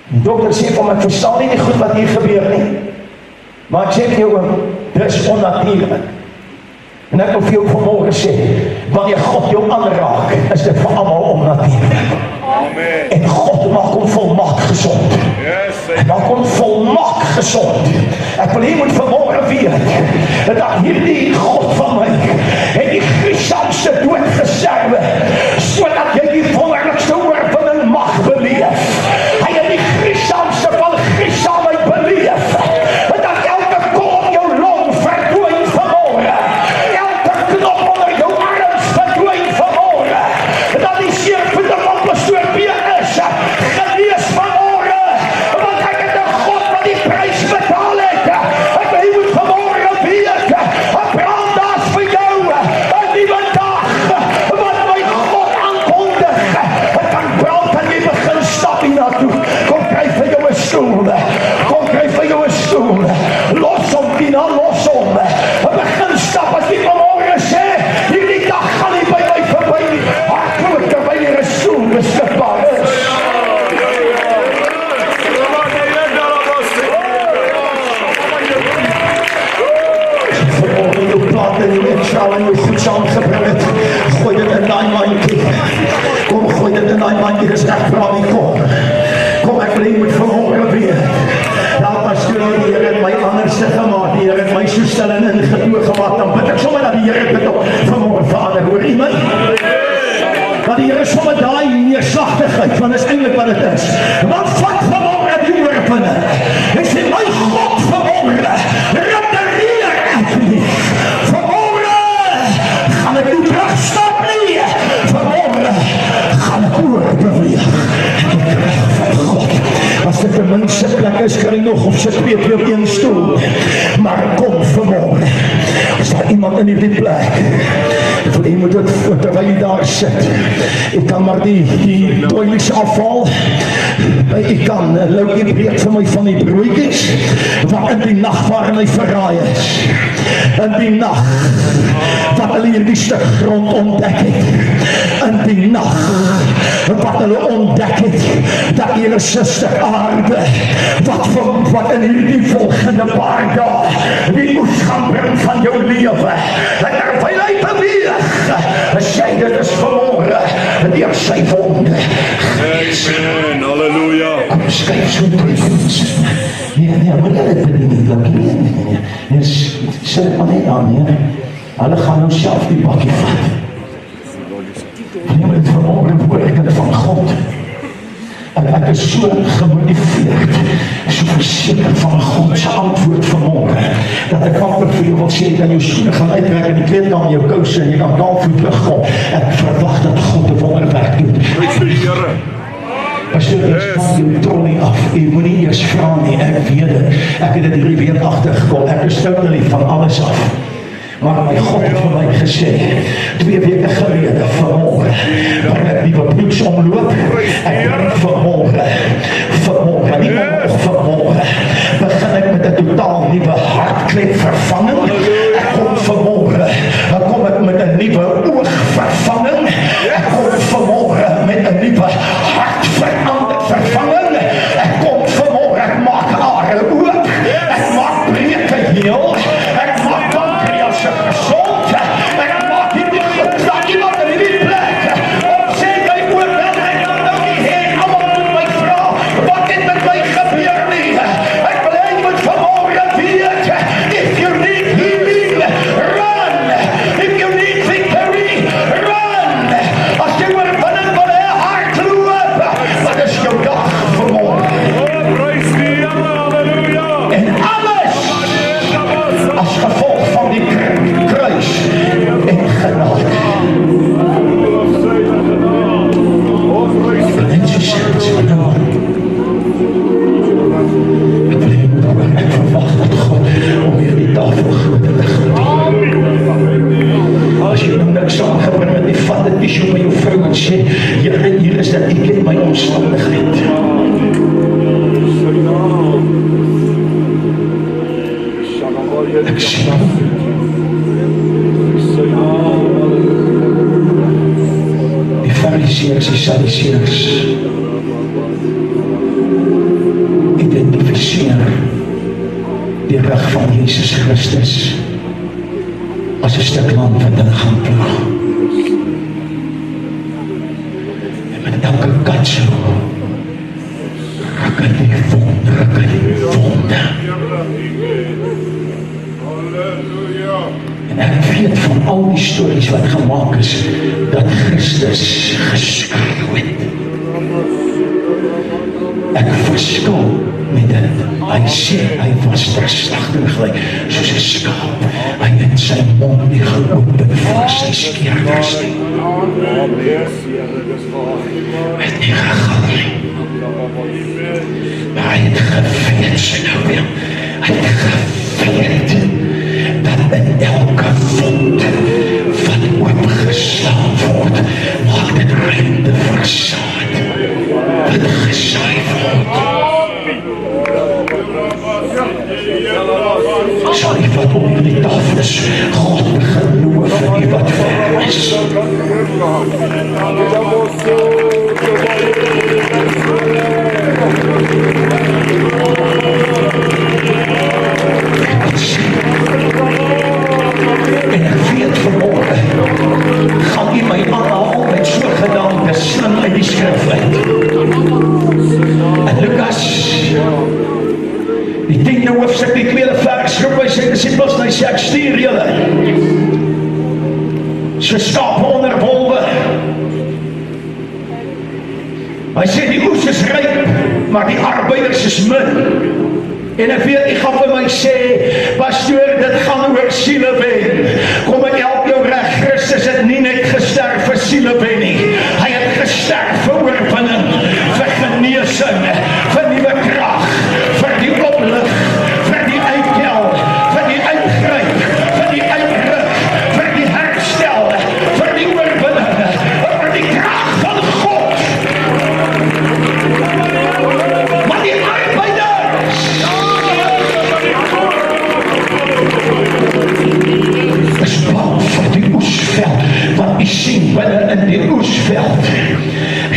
Die dokter sê van, ek verstaan nie die goed wat hier gebeur nie. Maar ek sê vir jou, dit is onnatuurlik. En ek wil vir jou vanmorgen sê, wanneer God jou aanraak, is dit vir almal onnatuurlik. Amen. En God maak hom volmaak gesond. Yes, Maak hom volmaak gesond. Ek wil hier moet vanmorgen weet, dat hierdie God van my, het die gruisamste dood gesterwe, sodat jy die wonderlikste oorwinning mag beleef. Hy het die gruisamste van gruisamheid beleef, dat elke kol op jou long verdwyn vanmorgen, elke knop onder jou arms verdwyn vanmorgen, dat die seerpunte van pastoor weer is, genees vanmorgen, want ek het 'n God wat die prys betaal het. Ek wil jy moet vanmorgen weet, ek praat daar vir jou, 'n nuwe dag, wat my God aankondig. Ek kan praat en jy begin stap hier naartoe. Kom kry vir jou 'n stoel, kom kry vir jou 'n stoel, los hom Tina, los hom, begin stap. As die vanmorgen sê, hierdie dag gaan nie by my verby nie, hardloop terwyl hier 'n stoel beskikbaar is. Vanmorgen jou plaat en jou inschaal en jou goed saamgebring het, gooi dit in die mandjie. Kom, gooi dit in die mandjie, dis echt praat nie, kom, ek wil jy moet vanmorgen weet. Ja, pastoor, die Here het my anders gemaak, die Here het my so stil en ingetoe gemaak, dan bid ek sommer dat die Here dit op vanmorgen verander, hoor jy my? Dat die Here sommer daai neerslagtigheid, want dis eintlik wat dit is. Want vat vanmorgen die oorwinning. Hy sê, my God vanmorgen, repareer ek nie. Vanmorgen gaan ek nie terugstap nie. Vanmorgen gaan ek oorbeweeg. Ek krijg van God. As dit 'n minste plek is, kan ek nog op sy 2 op 1 stoel. Maar kom vanmorgen, is daar iemand in die plek, vir jy moet het, terwyl jy daar sit, ek kan maar die toilies afval, ek kan, Loukie breek vir my van die broodjies, wat in die nacht waarin hy verraai is, in die nacht, wat hulle hierdie stuk grond ontdek het, in die nacht, wat hulle ontdek het, dat hierdie stuk aarde, wat in hierdie volgende paar dae, die moes gaan bring van jou lewe, en terwyl hy beweeg, sê dit is vanmorgen, deur sy wonde. Amen. Halleluja. Kom, skryf so drukkens. Nee, moet jy dit nie, nee. Nee, sê dit maar net aan, nee. Hulle gaan nou self die bakkie vat. Nee, En vanmorgen hoor ik het van God. En ek is so gemotiveerd, so versekerd van Godse antwoord vanmorgen, dat ek amper vir jou wil sê, dat jou skoene gaan uittrek en die kleedkamer jou kouse en jy kan daarvoor terugkom. En ek verwag dat God 'n wonderwerk doen. Prys die Here. Pastoor, ek span jou trolley af. Jy moet nie eers vra nie, ek weet dit. Ek het dit hierdie week agtergekom. Ek is totally van alles af. Maar my God het vir my gesê, 2 weke gelede, vanmorgen, bring ek nuwe bloedsomloop, ek bring vanmorgen, nie nog vanmorgen, begin ek met 'n totaal nuwe hartklep vervanging, ek kom vanmorgen, dan kom ek met 'n nuwe oogvervanging, ek kom vanmorgen met 'n nuwe hartvervanging, ek kom vanmorgen, ek maak are oop, ek maak breuke heel, ek maak gezond, ek maak hierdie goed, dat iemand in die plek, om sê my oor wel, ek kan nou nie heen, allemaal moet my vraag, wat het met my gebeur nie, ek blij met vanmorgen weet, if you need healing, run, if you need victory, run, as jy oor binnen wil hardloop, wat is jou dag vanmorgen, Prys die Here. Halleluja. en alles, as gevolg van die kruis en genade. En so sê het sy nou, ek wil hier moet hoor, ek verwacht dat God om hierdie tafel groter te groot. As jy nou niks saamgebring met die vat, die tissue by jou vrou en sê, Here, hier is dat ek het my omstandigheid. Ek sê, die Fariseërs, die Sadduseërs identifiseer die rug van Jesus Christus as 'n stuk land wat hulle gaan ploeg. En met elke katsel ruk hy die wonde. En ek weet van al die stories wat gemaak is, dat Christus geskreeu het. Ek verskil met dit. Hy sê, hy was verslagtig gelyk, soos 'n skaap. Hy het sy mond nie geopen vir sy skeerders nie. Hy het nie gegaan nie. Maar hy het geweet, sy nou weer. Hy het geweet, dat in elke wond wat oopgeslaan word, maak dit ruimte vir saad wat gesaai word. Sal die wat onder die tafel is, God begin loof vir die wat ver is. En ek weet vanmorgen, gaan u my aanhaal met so gedagte slim uit die skrif uit. En Lukas, die 10de hoofstuk, die 2de vers, roep by sy disciples, en hy sê, ek stuur julle, so skape onder wolwe. Hy sê, die oes is ryp, maar die arbeiders is min. En ek weet, ek gaan vir my sê, pastoor, dit gaan oor siele wen. Kom ek help jou reg, Christus het nie net gesterf vir siele wen nie. Hy het gesterf vir oorwinning, vir genesing, vir nuwe krag, vir die oplig, vir die uitkel, vir die uitgryp, vir die uitruk, vir die herstel, vir die oorwinning, vir die krag van God. Maar die arbeiders is bang vir die oesveld, want u sien binne in die oesveld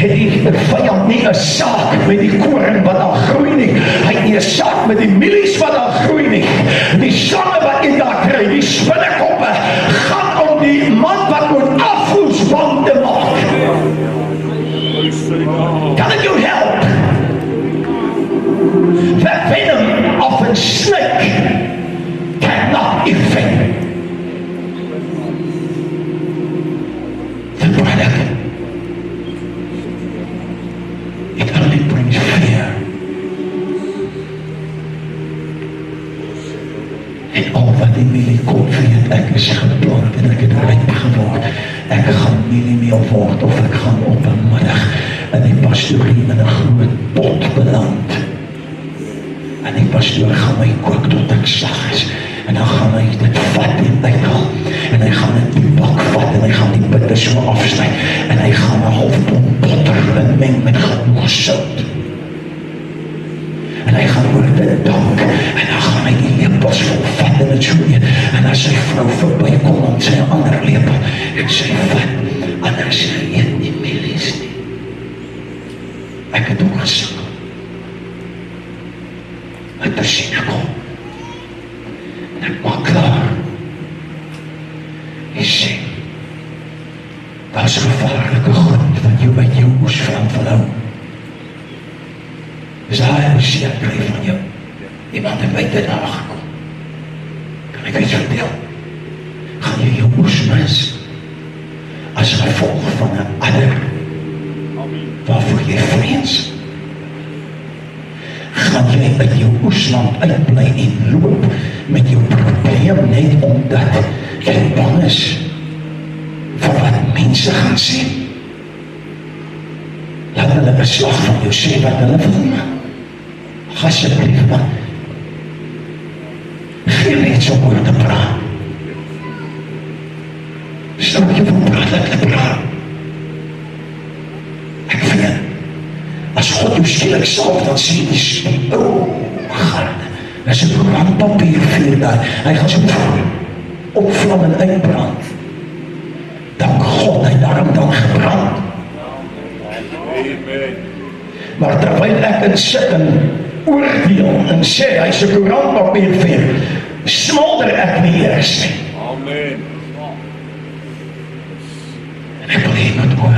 het die vyand nie 'n saak met die koring wat daar groei nie, hy het nie 'n saak met die mielies wat daar groei nie. Die slange wat jy daar kry, die spinnekoppe, gaan om die man wat moet afvoes bang te maak. Can you help? The venom of a snake cannot infect the product En al wat die mieliekot weet, ek is geplant en ek het ryp geword. Ek gaan mieliemeel word of ek gaan op 'n middag in die pastorie in 'n groot pot beland. En die pastoor gaan my kook tot ek sag is. En dan gaan hy dit vat en uithaal. En hy gaan dit die bak vat en hy gaan die bitter so afsny. En hy gaan 'n half pond botter meng met genoeg sout. En hy gaan oor dit dank. En dan gaan hy die lepels vol vat en het so eet. En as sy vrou verbykom om sy ander lepel. En sy vat, anders eet nie mielies nie. Ek het ook gesukkel. Ek het sien gekom. En ek maak klaar. Hy sê, daar is gevaarlike grond wat jou uit jou oesveld verhou. Dis hy seer kry van jou. Iemand het buite daar gekom. Kan ek iets vertel? Gaan jy jou oes mis as gevolg van 'n adder waarvoor jy vrees? Gaan jy uit jou oesland uitbly en loop met jou probleem net omdat jy bang is vir wat mense gaan sê? Laat hulle 'n slag van jou sê wat hulle wil. Asseblief man, gee net so oor te praat. Stel jy van praat, laat jy praat. Ek vind, as God jou skielik salf, dan sê die spier, gaan, daar is 'n brandpapier vir daar, hy gaan so opvlam en uitbrand. Dank God, hy daarom dan gebrand. Amen. Maar terwyl ek in sit en oordeel en sê, hy is 'n koerantpapier vir, smolder ek nie eers nie. Amen. En ek wil hier met oor,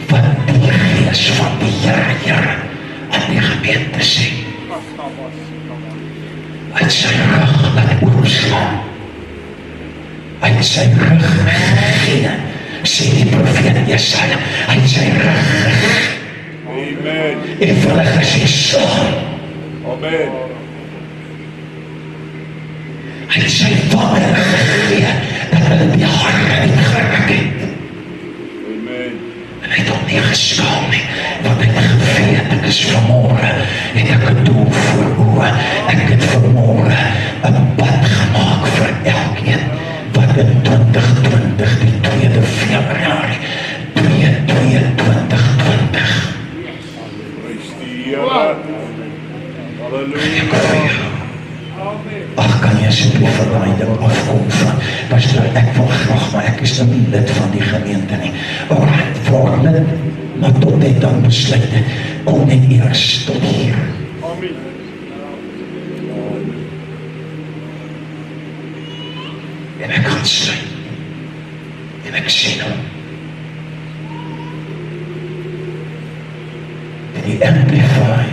wat die gees van die Here aan die gemeente sê. Uit sy rug laat oorslaan. Uit sy rug gee, sê die profeet Jesaja, uit sy rug. Amen. En vir hulle gesê, slaan. Amen. Hy sy wange gegee, dat hulle die hart uitgeruk het. Amen. En hy het hom nie geskaam nie, want hy het geweet, ek is vanmorgen, het ek 'n doel voor oë, ek het vanmorgen 'n pad gemaak vir elkeen, wat in 2020, die 2de Februarie, 2020, Prys die Here. Halleluja. ag, kan jy asseblief van daai ding afkom van, pastor, ek wil graag, maar ek is nou nie lid van die gemeente nie. Alright, word lid, maar tot net dan besluit, kom net eers tot hier. Amen. En ek gaan sluit. En ek sien hom. En die Amplify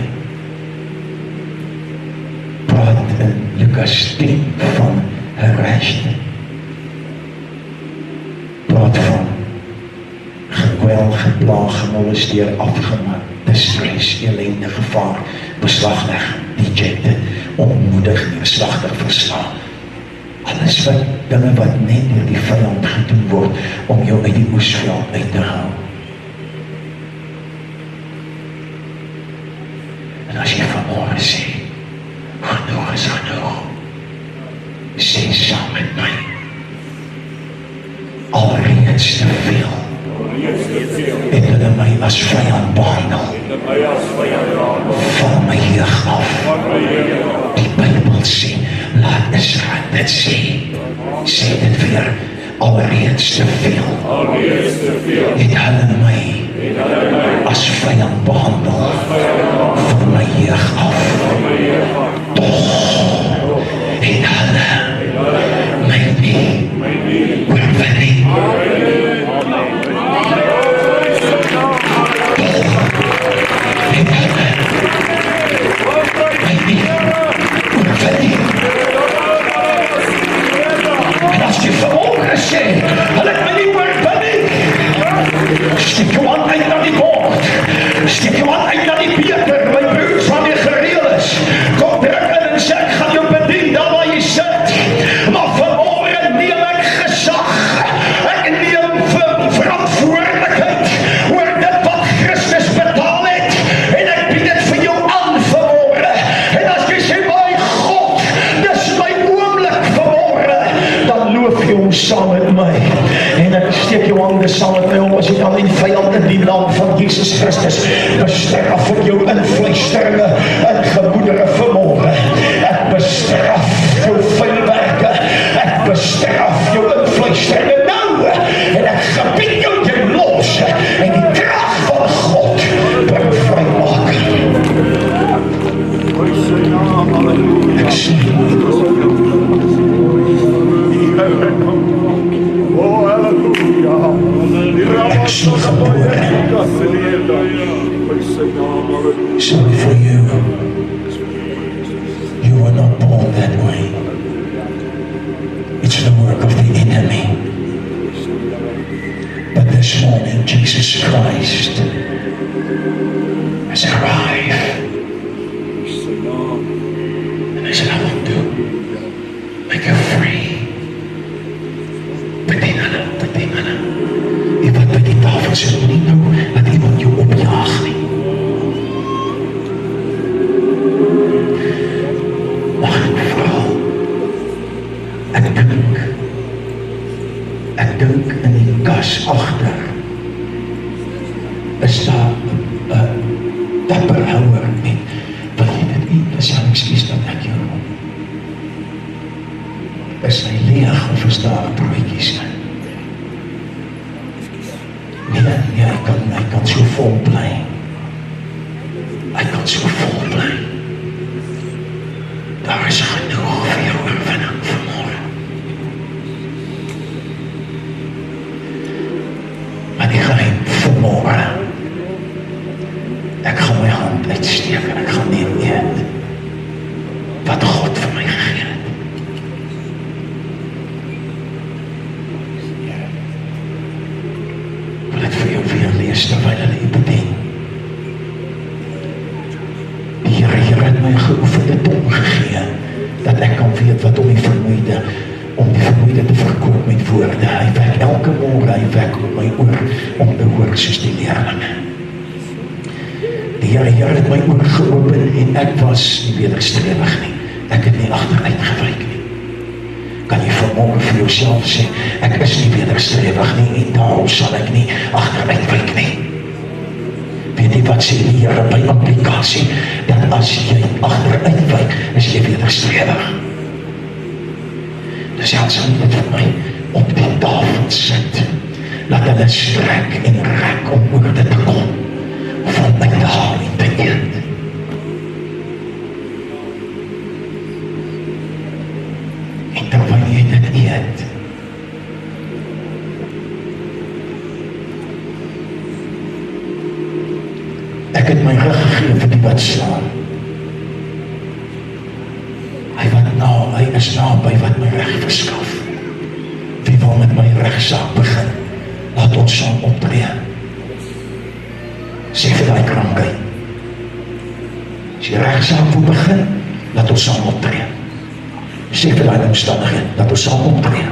praat in Lukas 10 van harassed. Praat van gekwel, geplaag, gemolesteer, afgemaak, distress, ellende, gevaar, beslaglegging, dejected, ontmoedig, neerslagtig, verslaan. Alles wat, dinge wat net deur die vyand gedoen word, om jou uit die oesveld uit te haal. En as jy vanmorgen sê, genoeg is genoeg, sê saam met my, alreeds te veel, Reeds te veel. het hulle my as vyand behandel, In my as vyand. van my jeug af. Van my Here. Die Bybel sê, laat Israel dit sê dit weer, alreeds te veel, Alreeds te veel. het hulle my as vyand behandel, van my jeug af. Toch het hulle my nie oorwin nie. Het hulle my nie oorwin nie. En as jy vanmorgen sê, hulle het my nie oorwin nie, steek jou hand uit na die bord, steek jou hand uit na die beker, my broers van die Paulus saam met my op, as jy dan die vyand in die naam van Jesus Christus bestraf vir jou invluisteringe en gemoedere vanmôre. Ek bestraf jou vuilwerke, ek bestraf jou invluisteringe nou, en ek gebied jou te los, en die krag van God bring vrymaak. Ek sê, ek sien gebore. Sorry for you. You were not born that way. It's the work of the enemy. But this morning, Jesus Christ has arrived. And I said, I want to make you free. Pating na. Iba't by die tafel sit nie nou, dat iemand jou opjaag nie. Mag ek vrou, ek dink in die kas agter, is daar 'n dapperhouer met, wil jy dit nie, dis jou excuse dat ek jou roep. Is hy leeg of is daar broodjies in? Nee, hy kan so vol bly. Hy kan so vol bly. Daar is genoeg vir jou oorwinning vanmôre. Maar die geheim vanmôre, ek gaan my hand uitsteek en ek gaan neem eet wat God vir my gegee het. Wil ek vir jou weer lees terwyl hulle u bedien. Die Here het my 'n geoefende tong gegee, dat ek kan weet wat om die vermoeide te verkoop met woorde. Hy wek elke môre, hy wek op my oor om te hoor soos die leerlinge. Die Here het my oor geopen en ek was nie wederstrewig nie. Ek het nie agteruit gewyk nie. Kan jy vanmôre vir jouself sê, ek is nie wederstrewig nie en daarom sal ek nie agteruit wyk nie. Weet jy wat sê die Here by implikasie, dat as jy agteruit wyk, is jy wederstrewig. Dus hy sal nie dit vir my op die tafel sit, laat hulle strek en rek om oor dit te kom, van my te haal en te eet. En terwyl jy dit eet, ek het my rug gegee vir die wat slaan. Hy is naby wat my reg verskaf. Wie wil met my regsaak begin? Laat ons saam optree. Sê vir die krankheid. As jy regsaak wil begin, laat ons saam optree. Sê vir die omstandigheid, laat ons saam optree.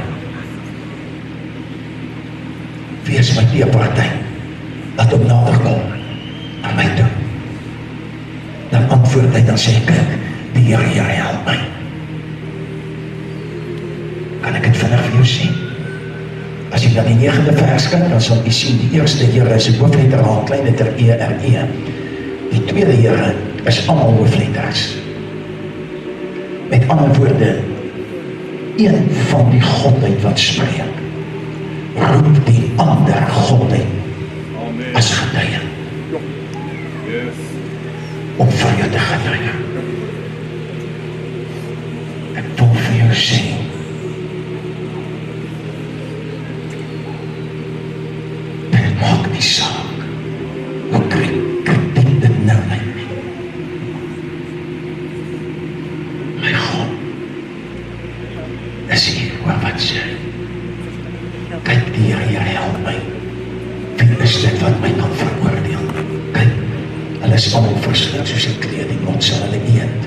Wie is my teepartij? Laat hom nader kom, na my toe. Dan antwoord hy, dan sê ek, die Here help my. Kan ek het vinnig vir jou sien? As jy dan die 9de vers kyk, dan sal jy sien, die eerste Here is die hoofletter H, klein letter E, R, E. Die tweede Here is allemaal hoofletters. Met ander woorde, een van die Godheid wat spreek, roep die ander Godheid as getuie. Om vir jou te getuie. Ek wil vir jou sê, maak die saak, hoe kritiek dit nou uit nie. My God, is hier oor wat sê. Kyk, die Here help my. Wie is dit wat my kan veroordeel? Kyk, hulle is allemaal verslik soos die kleding, wat sal hulle eet?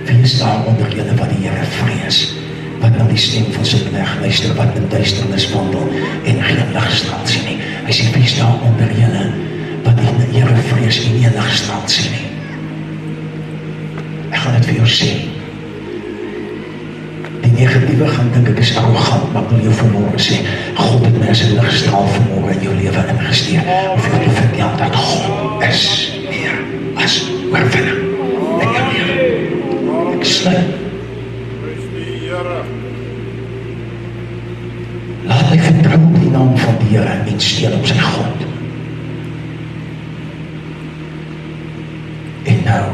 Wie is daar onder julle wat die Here vrees? Wat na die stem van sy knegt luister, wat in duisternis wandel en geen ligstraal sien nie. Hy sê, wie is daar onder julle wat die Here vrees en nie ligstraal sien nie. Ek gaan dit vir jou sê. Die negatiewe gaan dink ek is arrogant, maar ek wil jou vanmorgen sê, God het my as 'n ligstraal vanmorgen in jou lewe ingesteek, om vir jou te vertel dat God is meer as oorwinning in jou lewe. Ek sluit. Laat my vertrou op die naam van die Here en steun op sy grond. En nou,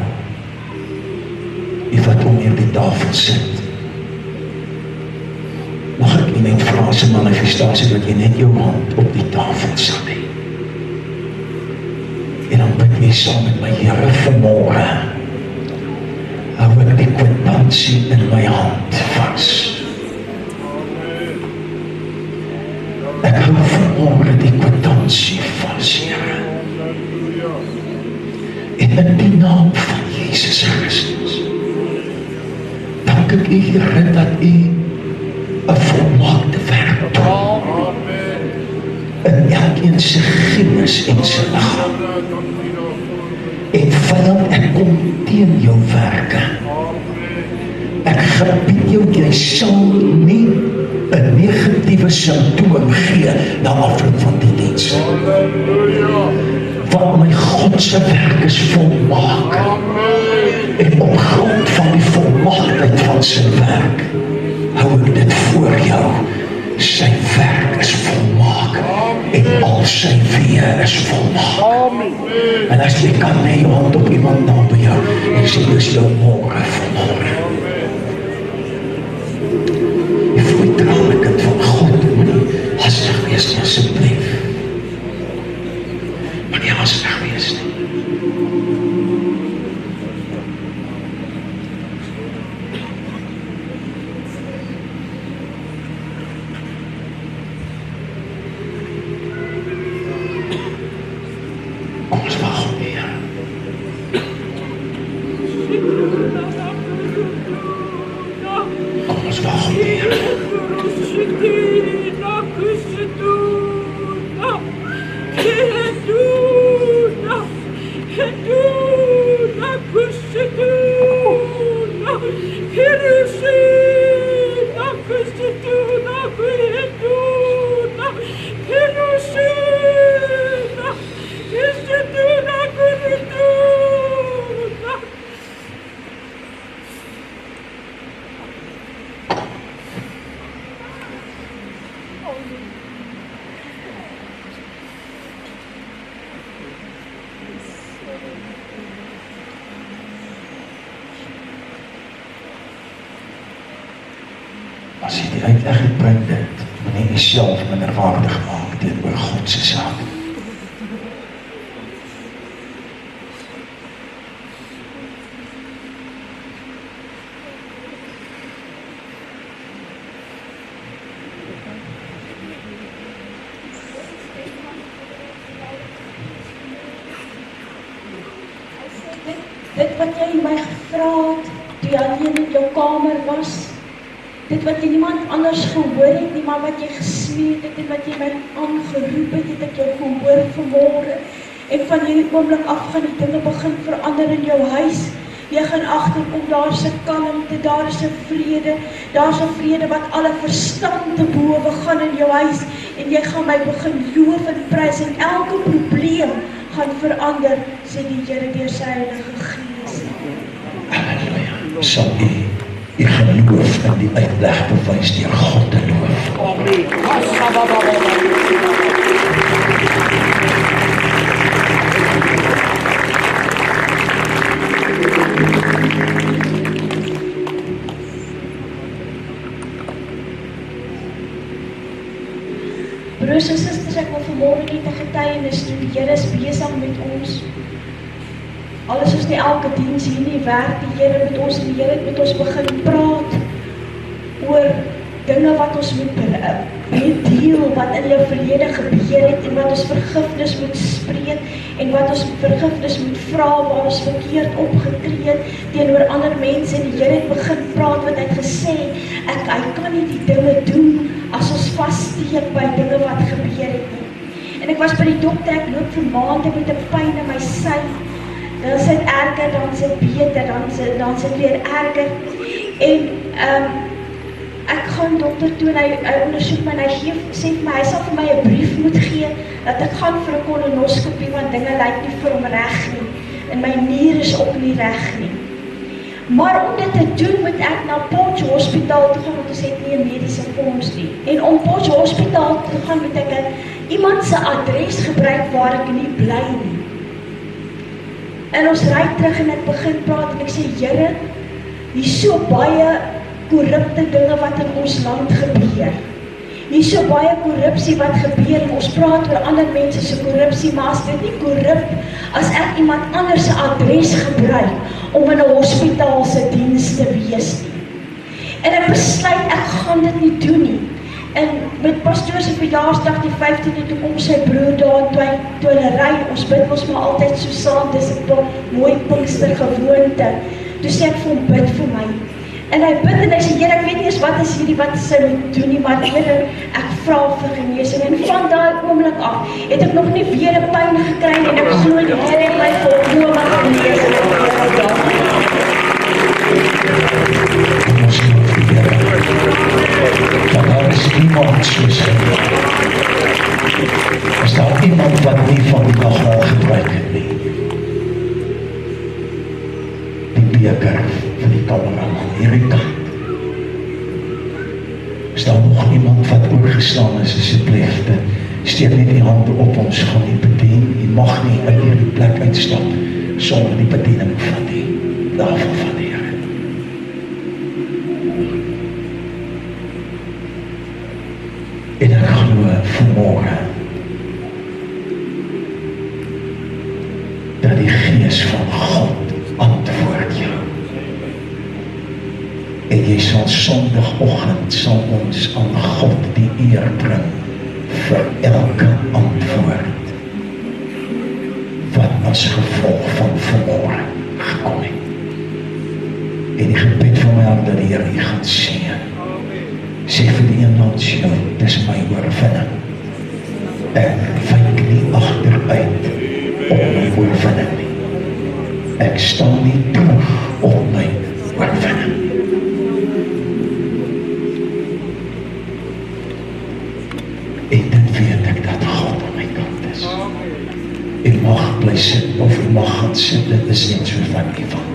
die wat om hier die tafel sit, mag ek nie net vra as 'n manifestasie dat jy net jou hand op die tafel sal hê. En dan bid jy saam met my, Here, vanmorgen hou ek die kwitansie in my hand vas. Ek hou vanmorgen die kwitansie vas, Here. En in die naam van Jesus Christus dank ek U, Here, dat U 'n volmaakte werk doen in elkeen se gees en se liggaam. En vyand, ek kom teen jou werke. Ek gebied jou, jy sal nie 'n negatiewe simptoom gee na afloop van die diens. Want my God se werk is volmaak. En op grond van die volmaaktheid van sy werk, hou ek dit voor jou. Sy werk is volmaak. En al sy weë is volmaak. En as jy kan, lê jou hand op iemand naby jou en sê, dis jou môre vanmôre. Jy voel trane, kind van God, moet nie hastig wees nie, asseblief. Maar nie hastig wees nie. Kom ons wag op die Here. Kom ons wag op die Here. As jy die uitleg het, bring dit, moenie jouself minderwaardig maak teenoor God se saak. Dit wat jy my gevra het, toe jy alleen in jou kamer was, dit wat jy niemand anders gehoor het nie, maar wat jy gesmeed het en wat jy my aangeroep het ek jou gehoor vanmôre. En van hierdie oomblik af gaan die dinge begin verander in jou huis. Jy gaan agterkom, daar is 'n kalmte, daar is 'n vrede, daar is 'n vrede wat alle verstand te bowe gaan in jou huis. En jy gaan my begin loof en prys en elke probleem gaan verander, sê die Here deur sy Heilige Gees. Halleluja. Sal U geloof in die uitleg bewys deur God te loof. Broers en susters, ek wil vanmôre net 'n getuienis doen. Die Here is besig met ons. Alles is nie elke diens hier nie werk. Die Here met ons en die Here het met ons begin praat oor dinge wat ons moet deel, wat in jou verlede gebeur het en wat ons vergifnis moet spreek en wat ons vergifnis moet vra waar ons verkeerd opgetree het teenoor ander mense. En die Here het begin praat wat hy het gesê, hy kan nie die dinge doen as ons vassteek by dinge wat gebeur het nie. En ek was by die dokter, ek loop vir maande met 'n pyn in my sy. Dan is dit erger, dan is dit beter, dan is dit weer erger. En ek gaan dokter toe en hy ondersoek my en hy sê vir my, hy sal vir my 'n brief moet gee, dat ek gaan vir 'n kolonoskopie, want dinge lyk nie vir hom reg nie, en my nier is ook nie reg nie. Maar om dit te doen, moet ek na Potch Hospitaal toe gaan, want ons het nie 'n mediese fonds nie. En om Potch Hospitaal toe gaan, moet ek iemand se adres gebruik waar ek nie bly nie. En ons ry terug en ek begin praat en ek sê, Here, hier is so baie korrupte dinge wat in ons land gebeur. Hier is so baie korrupsie wat gebeur en ons praat oor ander mense se korrupsie, maar as dit nie korrup, as ek iemand anders se adres gebruik om in 'n hospitaal se diens te wees nie. En ek besluit, ek gaan dit nie doen nie. En met pastoor se verjaarsdag die 15de, toe kom sy broer daar, toe hulle ry, ons bid ons maar altyd so saam, dis 'n mooi Pinkster gewoonte. Toe sê ek vir hom, bid vir my. En hy bid en hy sê, Here, ek weet nie eens wat is hierdie wat sy moet doen nie, maar Here, ek vra vir genesing. En van daai oomblik af, het ek nog nie weer 'n pyn gekry en ek glo die Here het my volkome genees. Ons loof die Here. Want daar is niemand soos hy. Is daar iemand wat nie van die nagmaal gebruik het nie? Die beker van die kameraman, hierdie kant. Is daar nog iemand wat oorgeslaan is, asseblief, steek net die hande op, ons gaan nie bedien, jy mag nie in hierdie plek uitstap, sonder die bediening van die navel van die Here. En ek glo vanmorgen, dat die Gees van God antwoord jou. En jy sal sondagoggend sal ons aan God die eer bring vir elke antwoord wat as gevolg van vanmorgen gekom het. En die gebed van my hart dat die Here u gaan seën. Sê vir die een langs jou, dis my oorwinning. Ek wyk nie agteruit op my oorwinning nie. Ek staan nie terug op my oorwinning. En dit weet ek dat God aan my kant is. U mag bly sit of u mag gaan sit, dit is net so van u van.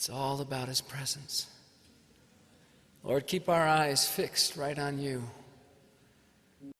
It's all about His presence. Lord, keep our eyes fixed right on You.